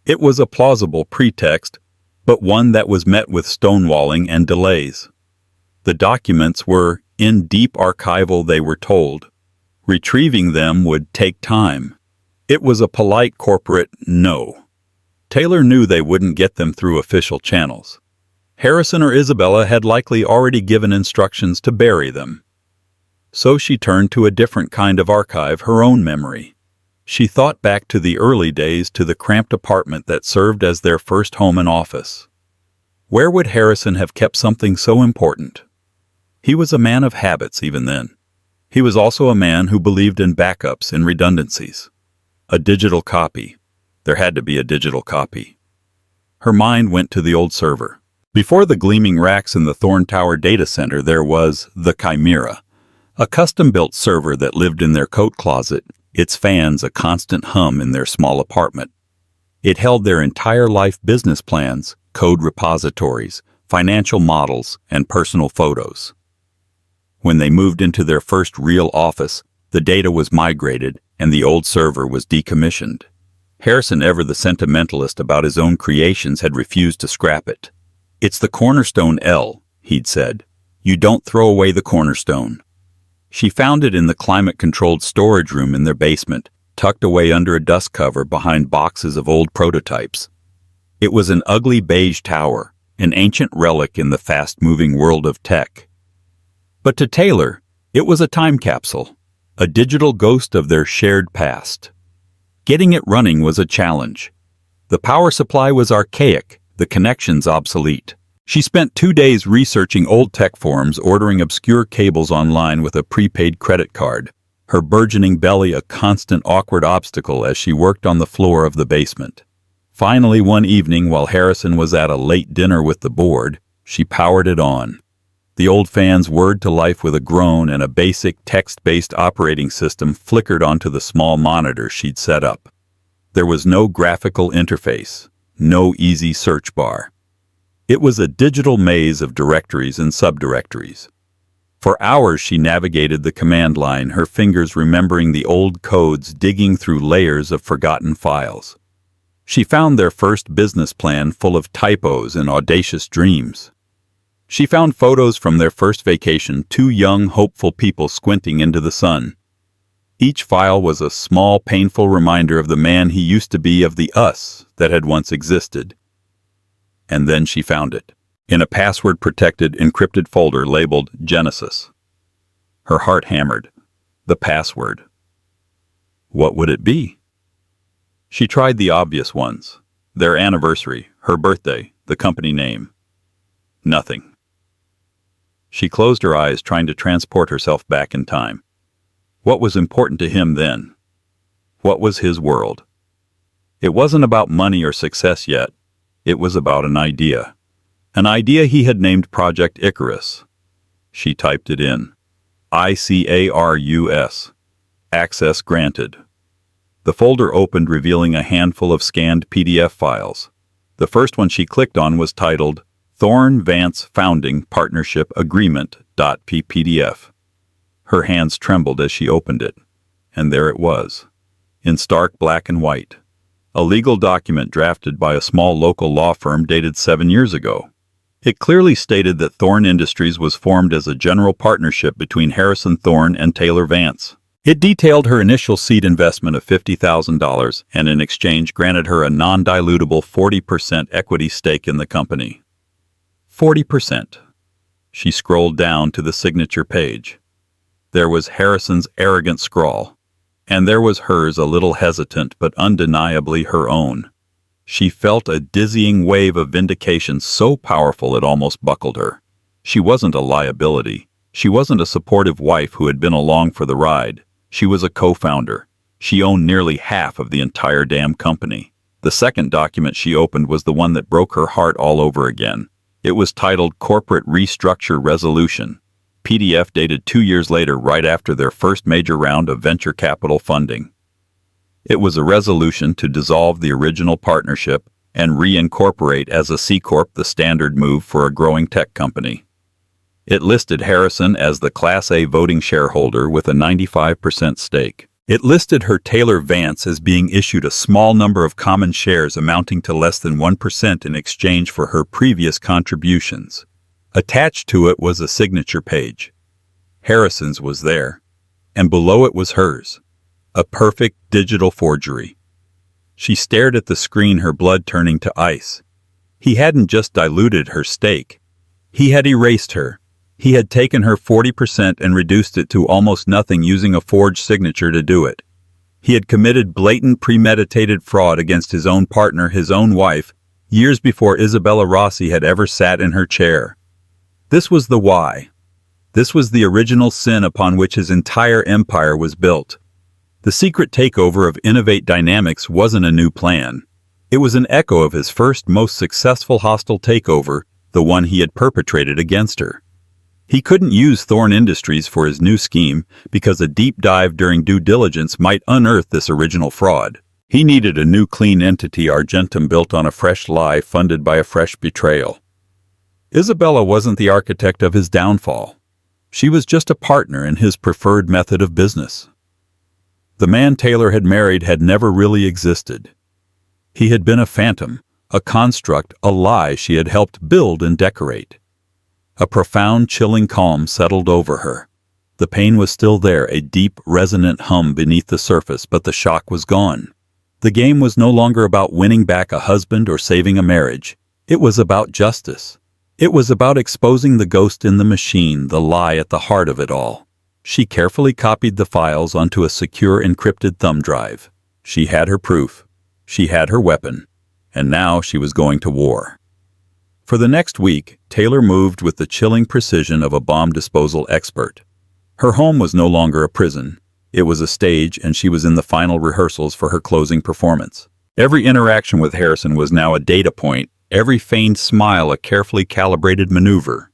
It was a plausible pretext, but one that was met with stonewalling and delays. The documents were in deep archival, they were told. Retrieving them would take time. It was a polite corporate no. Taylor knew they wouldn't get them through official channels. Harrison or Isabella had likely already given instructions to bury them. So she turned to a different kind of archive, her own memory. She thought back to the early days, to the cramped apartment that served as their first home and office. Where would Harrison have kept something so important? He was a man of habits even then. He was also a man who believed in backups and redundancies. A digital copy. There had to be a digital copy. Her mind went to the old server. Before the gleaming racks in the Thorn Tower data center, there was the Chimera, a custom-built server that lived in their coat closet, its fans a constant hum in their small apartment. It held their entire life business plans, code repositories, financial models, and personal photos. When they moved into their first real office, the data was migrated and the old server was decommissioned. Harrison, ever the sentimentalist about his own creations, had refused to scrap it. "It's the cornerstone, Elle," he'd said. "You don't throw away the cornerstone." She found it in the climate-controlled storage room in their basement, tucked away under a dust cover behind boxes of old prototypes. It was an ugly beige tower, an ancient relic in the fast-moving world of tech. But to Taylor, it was a time capsule, a digital ghost of their shared past. Getting it running was a challenge. The power supply was archaic, the connections obsolete. She spent 2 days researching old tech forums, ordering obscure cables online with a prepaid credit card, her burgeoning belly a constant awkward obstacle as she worked on the floor of the basement. Finally, one evening, while Harrison was at a late dinner with the board, she powered it on. The old fans whirred to life with a groan, and a basic text-based operating system flickered onto the small monitor she'd set up. There was no graphical interface, no easy search bar. It was a digital maze of directories and subdirectories. For hours she navigated the command line, her fingers remembering the old codes, digging through layers of forgotten files. She found their first business plan full of typos and audacious dreams. She found photos from their first vacation, two young, hopeful people squinting into the sun. Each file was a small, painful reminder of the man he used to be, of the us that had once existed. And then she found it, in a password-protected, encrypted folder labeled Genesis. Her heart hammered. The password. What would it be? She tried the obvious ones. Their anniversary, her birthday, the company name. Nothing. She closed her eyes, trying to transport herself back in time. What was important to him then? What was his world? It wasn't about money or success yet. It was about an idea. An idea he had named Project Icarus. She typed it in. ICARUS. Access granted. The folder opened, revealing a handful of scanned PDF files. The first one she clicked on was titled Thorn Vance Founding Partnership Agreement.ppdf. Her hands trembled as she opened it, and there it was, in stark black and white. A legal document drafted by a small local law firm dated 7 years ago. It clearly stated that Thorn Industries was formed as a general partnership between Harrison Thorn and Taylor Vance. It detailed her initial seed investment of $50,000 and in exchange granted her a non-dilutable 40% equity stake in the company. 40%. She scrolled down to the signature page. There was Harrison's arrogant scrawl, and there was hers, a little hesitant but undeniably her own. She felt a dizzying wave of vindication so powerful it almost buckled her. She wasn't a liability. She wasn't a supportive wife who had been along for the ride. She was a co-founder. She owned nearly half of the entire damn company. The second document she opened was the one that broke her heart all over again. It was titled Corporate Restructure Resolution. PDF dated 2 years later, right after their first major round of venture capital funding. It was a resolution to dissolve the original partnership and reincorporate as a C-Corp, the standard move for a growing tech company. It listed Harrison as the Class A voting shareholder with a 95% stake. It listed her, Taylor Vance, as being issued a small number of common shares amounting to less than 1% in exchange for her previous contributions. Attached to it was a signature page. Harrison's was there, and below it was hers, a perfect digital forgery. She stared at the screen, her blood turning to ice. He hadn't just diluted her stake. He had erased her. He had taken her 40% and reduced it to almost nothing using a forged signature to do it. He had committed blatant premeditated fraud against his own partner, his own wife, years before Isabella Rossi had ever sat in her chair. This was the why. This was the original sin upon which his entire empire was built. The secret takeover of Innovate Dynamics wasn't a new plan. It was an echo of his first, most successful hostile takeover, the one he had perpetrated against her. He couldn't use Thorn Industries for his new scheme because a deep dive during due diligence might unearth this original fraud. He needed a new clean entity, Argentum, built on a fresh lie funded by a fresh betrayal. Isabella wasn't the architect of his downfall. She was just a partner in his preferred method of business. The man Taylor had married had never really existed. He had been a phantom, a construct, a lie she had helped build and decorate. A profound, chilling calm settled over her. The pain was still there, a deep, resonant hum beneath the surface, but the shock was gone. The game was no longer about winning back a husband or saving a marriage. It was about justice. It was about exposing the ghost in the machine, the lie at the heart of it all. She carefully copied the files onto a secure, encrypted thumb drive. She had her proof. She had her weapon. And now she was going to war. For the next week, Taylor moved with the chilling precision of a bomb disposal expert. Her home was no longer a prison. It was a stage, and she was in the final rehearsals for her closing performance. Every interaction with Harrison was now a data point, every feigned smile a carefully calibrated maneuver.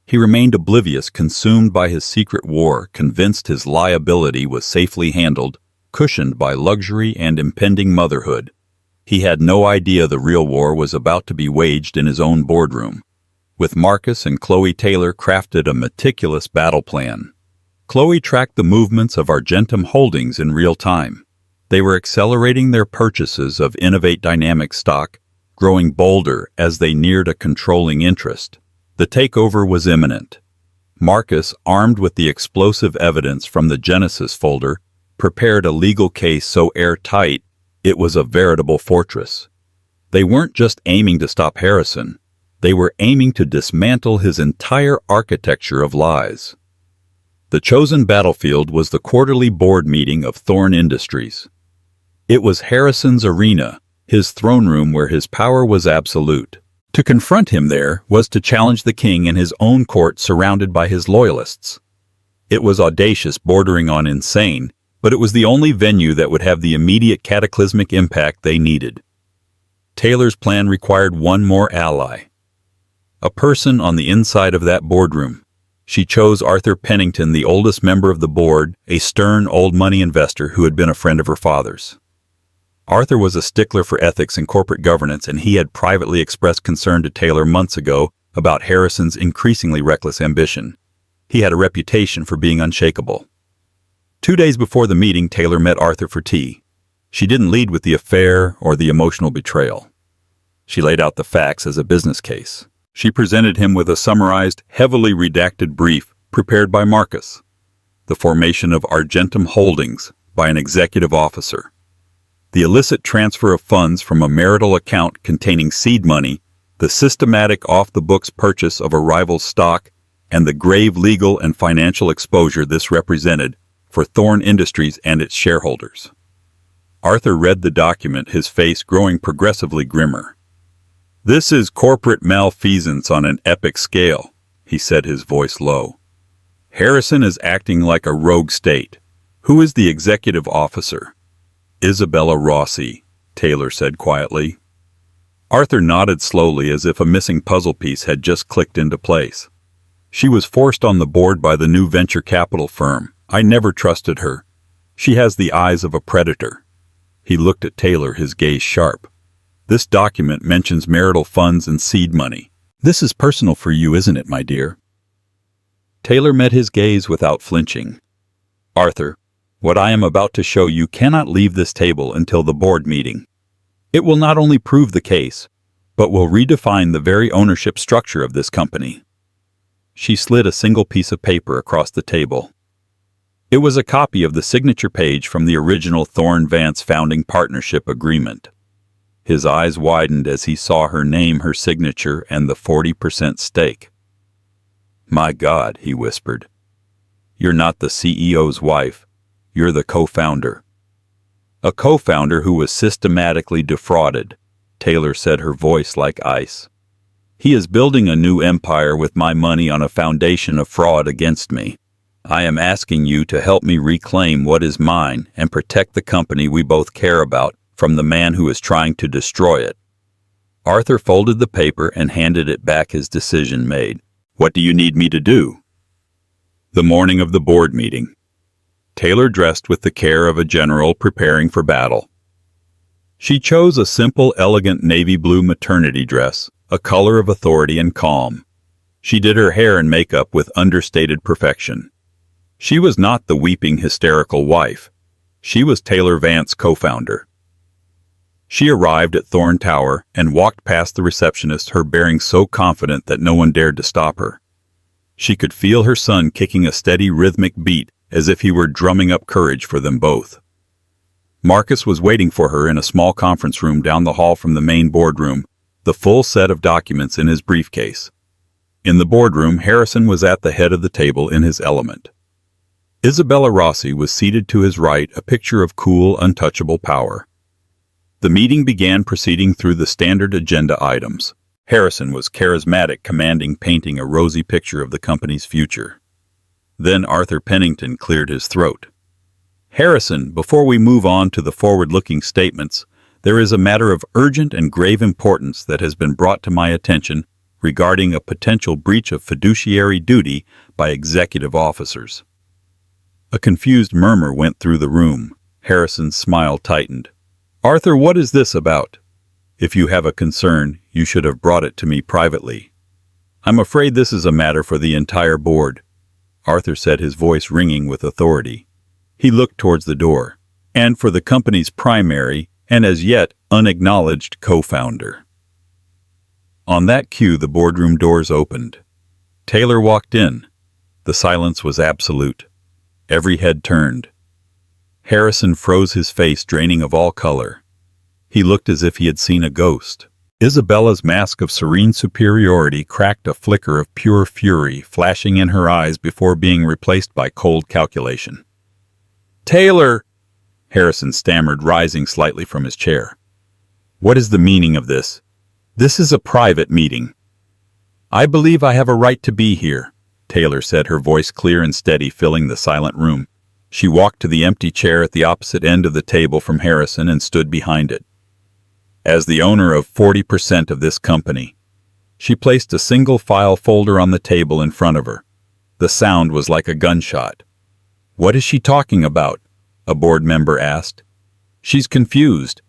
He remained oblivious, consumed by his secret war, convinced his liability was safely handled, cushioned by luxury and impending motherhood. He had no idea the real war was about to be waged in his own boardroom. With Marcus and Chloe, Taylor crafted a meticulous battle plan. Chloe tracked the movements of Argentum Holdings in real time. They were accelerating their purchases of Innovate Dynamics stock, growing bolder as they neared a controlling interest. The takeover was imminent. Marcus, armed with the explosive evidence from the Genesis folder, prepared a legal case so airtight it was a veritable fortress. They weren't just aiming to stop Harrison. They were aiming to dismantle his entire architecture of lies. The chosen battlefield was the quarterly board meeting of Thorn Industries. It was Harrison's arena, his throne room where his power was absolute. To confront him there was to challenge the king in his own court surrounded by his loyalists. It was audacious, bordering on insane, but it was the only venue that would have the immediate cataclysmic impact they needed. Taylor's plan required one more ally. A person on the inside of that boardroom. She chose Arthur Pennington, the oldest member of the board, a stern old money investor who had been a friend of her father's. Arthur was a stickler for ethics and corporate governance, and he had privately expressed concern to Taylor months ago about Harrison's increasingly reckless ambition. He had a reputation for being unshakable. 2 days before the meeting, Taylor met Arthur for tea. She didn't lead with the affair or the emotional betrayal. She laid out the facts as a business case. She presented him with a summarized, heavily redacted brief prepared by Marcus. The formation of Argentum Holdings by an executive officer. The illicit transfer of funds from a marital account containing seed money, the systematic off-the-books purchase of a rival's stock, and the grave legal and financial exposure this represented for Thorn Industries and its shareholders. Arthur read the document, his face growing progressively grimmer. "This is corporate malfeasance on an epic scale," he said, his voice low. "Harrison is acting like a rogue state. Who is the executive officer?" "Isabella Rossi," Taylor said quietly. Arthur nodded slowly as if a missing puzzle piece had just clicked into place. "She was forced on the board by the new venture capital firm. I never trusted her. She has the eyes of a predator." He looked at Taylor, his gaze sharp. "This document mentions marital funds and seed money. This is personal for you, isn't it, my dear?" Taylor met his gaze without flinching. "Arthur, what I am about to show you cannot leave this table until the board meeting. It will not only prove the case, but will redefine the very ownership structure of this company." She slid a single piece of paper across the table. It was a copy of the signature page from the original Thorne-Vance founding partnership agreement. His eyes widened as he saw her name, her signature, and the 40% stake. "My God," he whispered. "You're not the CEO's wife. You're the co-founder." "A co-founder who was systematically defrauded," Taylor said, her voice like ice. "He is building a new empire with my money on a foundation of fraud against me. I am asking you to help me reclaim what is mine and protect the company we both care about from the man who is trying to destroy it." Arthur folded the paper and handed it back, his decision made. "What do you need me to do?" The morning of the board meeting. Taylor dressed with the care of a general preparing for battle. She chose a simple, elegant navy blue maternity dress, a color of authority and calm. She did her hair and makeup with understated perfection. She was not the weeping, hysterical wife. She was Taylor Vance, co-founder. She arrived at Thorne Tower and walked past the receptionist, her bearing so confident that no one dared to stop her. She could feel her son kicking a steady, rhythmic beat as if he were drumming up courage for them both. Marcus was waiting for her in a small conference room down the hall from the main boardroom, the full set of documents in his briefcase. In the boardroom, Harrison was at the head of the table in his element. Isabella Rossi was seated to his right, a picture of cool, untouchable power. The meeting began, proceeding through the standard agenda items. Harrison was charismatic, commanding, painting a rosy picture of the company's future. Then Arthur Pennington cleared his throat. "Harrison, before we move on to the forward-looking statements, there is a matter of urgent and grave importance that has been brought to my attention regarding a potential breach of fiduciary duty by executive officers." A confused murmur went through the room. Harrison's smile tightened. "Arthur, what is this about? If you have a concern, you should have brought it to me privately. I'm afraid this is a matter for the entire board," Arthur said, his voice ringing with authority. He looked towards the door. "And for the company's primary and as yet unacknowledged co-founder." On that cue, the boardroom doors opened. Taylor walked in. The silence was absolute. Every head turned. Harrison froze, his face draining of all color. He looked as if he had seen a ghost. Isabella's mask of serene superiority cracked, a flicker of pure fury flashing in her eyes before being replaced by cold calculation. "Taylor!" Harrison stammered, rising slightly from his chair. "What is the meaning of this? This is a private meeting." "I believe I have a right to be here," Taylor said, her voice clear and steady, filling the silent room. She walked to the empty chair at the opposite end of the table from Harrison and stood behind it. "As the owner of 40% of this company." She placed a single file folder on the table in front of her. The sound was like a gunshot. "What is she talking about?" a board member asked. "She's confused,"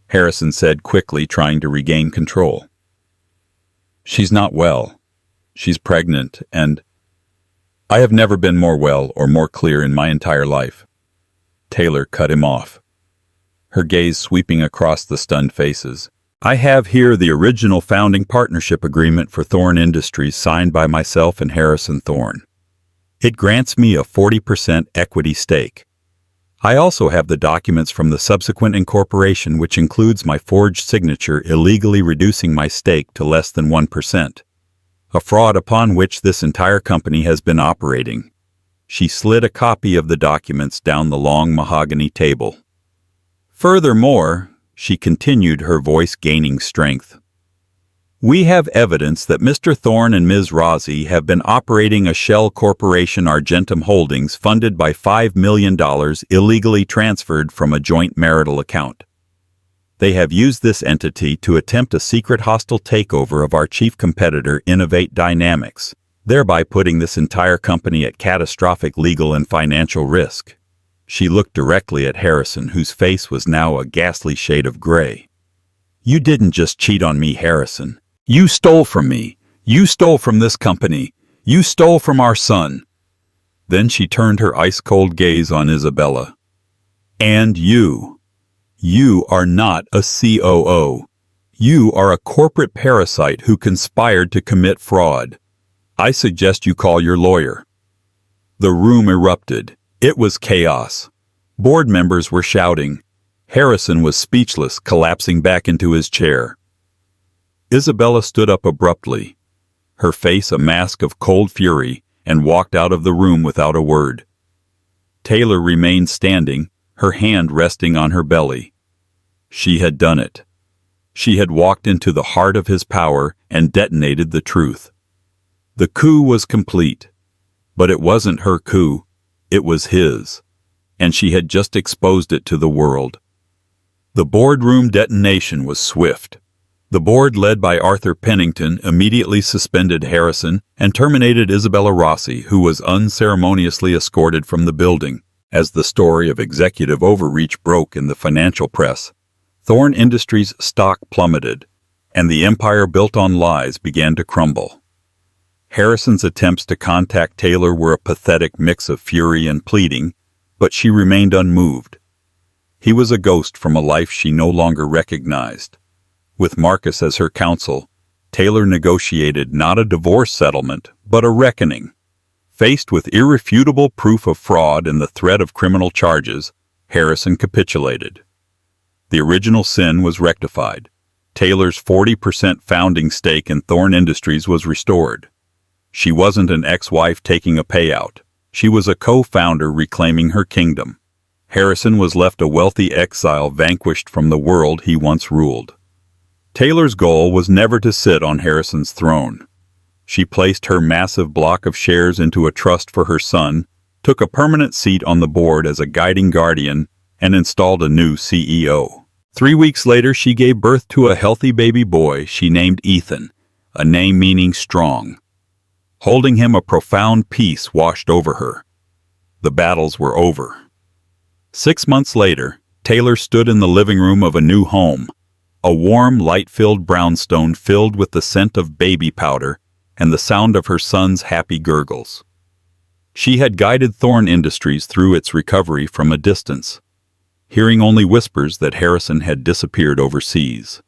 Harrison said quickly, trying to regain control. "She's not well. She's pregnant, and I have never been more well or more clear in my entire life." Taylor cut him off, her gaze sweeping across the stunned faces. "I have here the original founding partnership agreement for Thorne Industries signed by myself and Harrison Thorne. It grants me a 40% equity stake. I also have the documents from the subsequent incorporation, which includes my forged signature illegally reducing my stake to less than 1%. A fraud upon which this entire company has been operating." She slid a copy of the documents down the long mahogany table. "Furthermore," she continued, her voice gaining strength, "we have evidence that Mr. Thorne and Ms. Rossi have been operating a shell corporation, Argentum Holdings, funded by $5 million illegally transferred from a joint marital account. They have used this entity to attempt a secret hostile takeover of our chief competitor, Innovate Dynamics, thereby putting this entire company at catastrophic legal and financial risk." She looked directly at Harrison, whose face was now a ghastly shade of gray. "You didn't just cheat on me, Harrison. You stole from me. You stole from this company. You stole from our son." Then she turned her ice-cold gaze on Isabella. "And you. You are not a COO. You are a corporate parasite who conspired to commit fraud. I suggest you call your lawyer." The room erupted. It was chaos. Board members were shouting. Harrison was speechless, collapsing back into his chair. Isabella stood up abruptly, her face a mask of cold fury, and walked out of the room without a word. Taylor remained standing, her hand resting on her belly. She had done it. She had walked into the heart of his power and detonated the truth. The coup was complete. But it wasn't her coup, it was his. And she had just exposed it to the world. The boardroom detonation was swift. The board, led by Arthur Pennington, immediately suspended Harrison and terminated Isabella Rossi, who was unceremoniously escorted from the building. As the story of executive overreach broke in the financial press, Thorne Industries' stock plummeted, and the empire built on lies began to crumble. Harrison's attempts to contact Taylor were a pathetic mix of fury and pleading, but she remained unmoved. He was a ghost from a life she no longer recognized. With Marcus as her counsel, Taylor negotiated not a divorce settlement, but a reckoning. Faced with irrefutable proof of fraud and the threat of criminal charges, Harrison capitulated. The original sin was rectified. Taylor's 40% founding stake in Thorne Industries was restored. She wasn't an ex-wife taking a payout. She was a co-founder reclaiming her kingdom. Harrison was left a wealthy exile vanquished from the world he once ruled. Taylor's goal was never to sit on Harrison's throne. She placed her massive block of shares into a trust for her son, took a permanent seat on the board as a guiding guardian, and installed a new CEO. 3 weeks later, she gave birth to a healthy baby boy she named Ethan, a name meaning strong. Holding him, a profound peace washed over her. The battles were over. 6 months later, Taylor stood in the living room of a new home, a warm, light-filled brownstone filled with the scent of baby powder and the sound of her son's happy gurgles. She had guided Thorne Industries through its recovery from a distance, hearing only whispers that Harrison had disappeared overseas.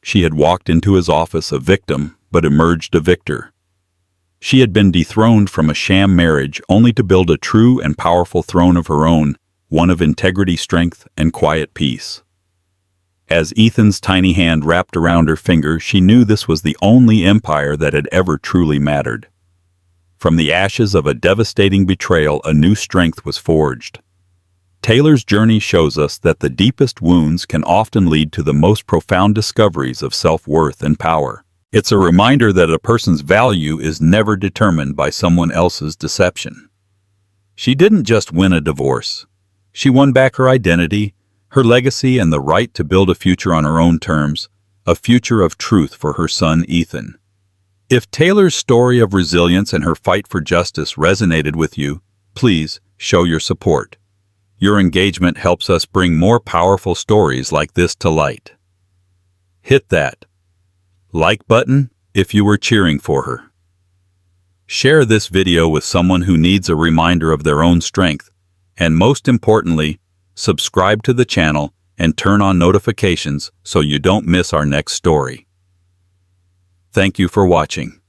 She had walked into his office a victim, but emerged a victor. She had been dethroned from a sham marriage only to build a true and powerful throne of her own, one of integrity, strength, and quiet peace. As Ethan's tiny hand wrapped around her finger, she knew this was the only empire that had ever truly mattered. From the ashes of a devastating betrayal, a new strength was forged. Taylor's journey shows us that the deepest wounds can often lead to the most profound discoveries of self-worth and power. It's a reminder that a person's value is never determined by someone else's deception. She didn't just win a divorce. She won back her identity, her legacy, and the right to build a future on her own terms, a future of truth for her son Ethan. If Taylor's story of resilience and her fight for justice resonated with you, please show your support. Your engagement helps us bring more powerful stories like this to light. Hit that like button if you were cheering for her. Share this video with someone who needs a reminder of their own strength, and most importantly, subscribe to the channel and turn on notifications so you don't miss our next story. Thank you for watching.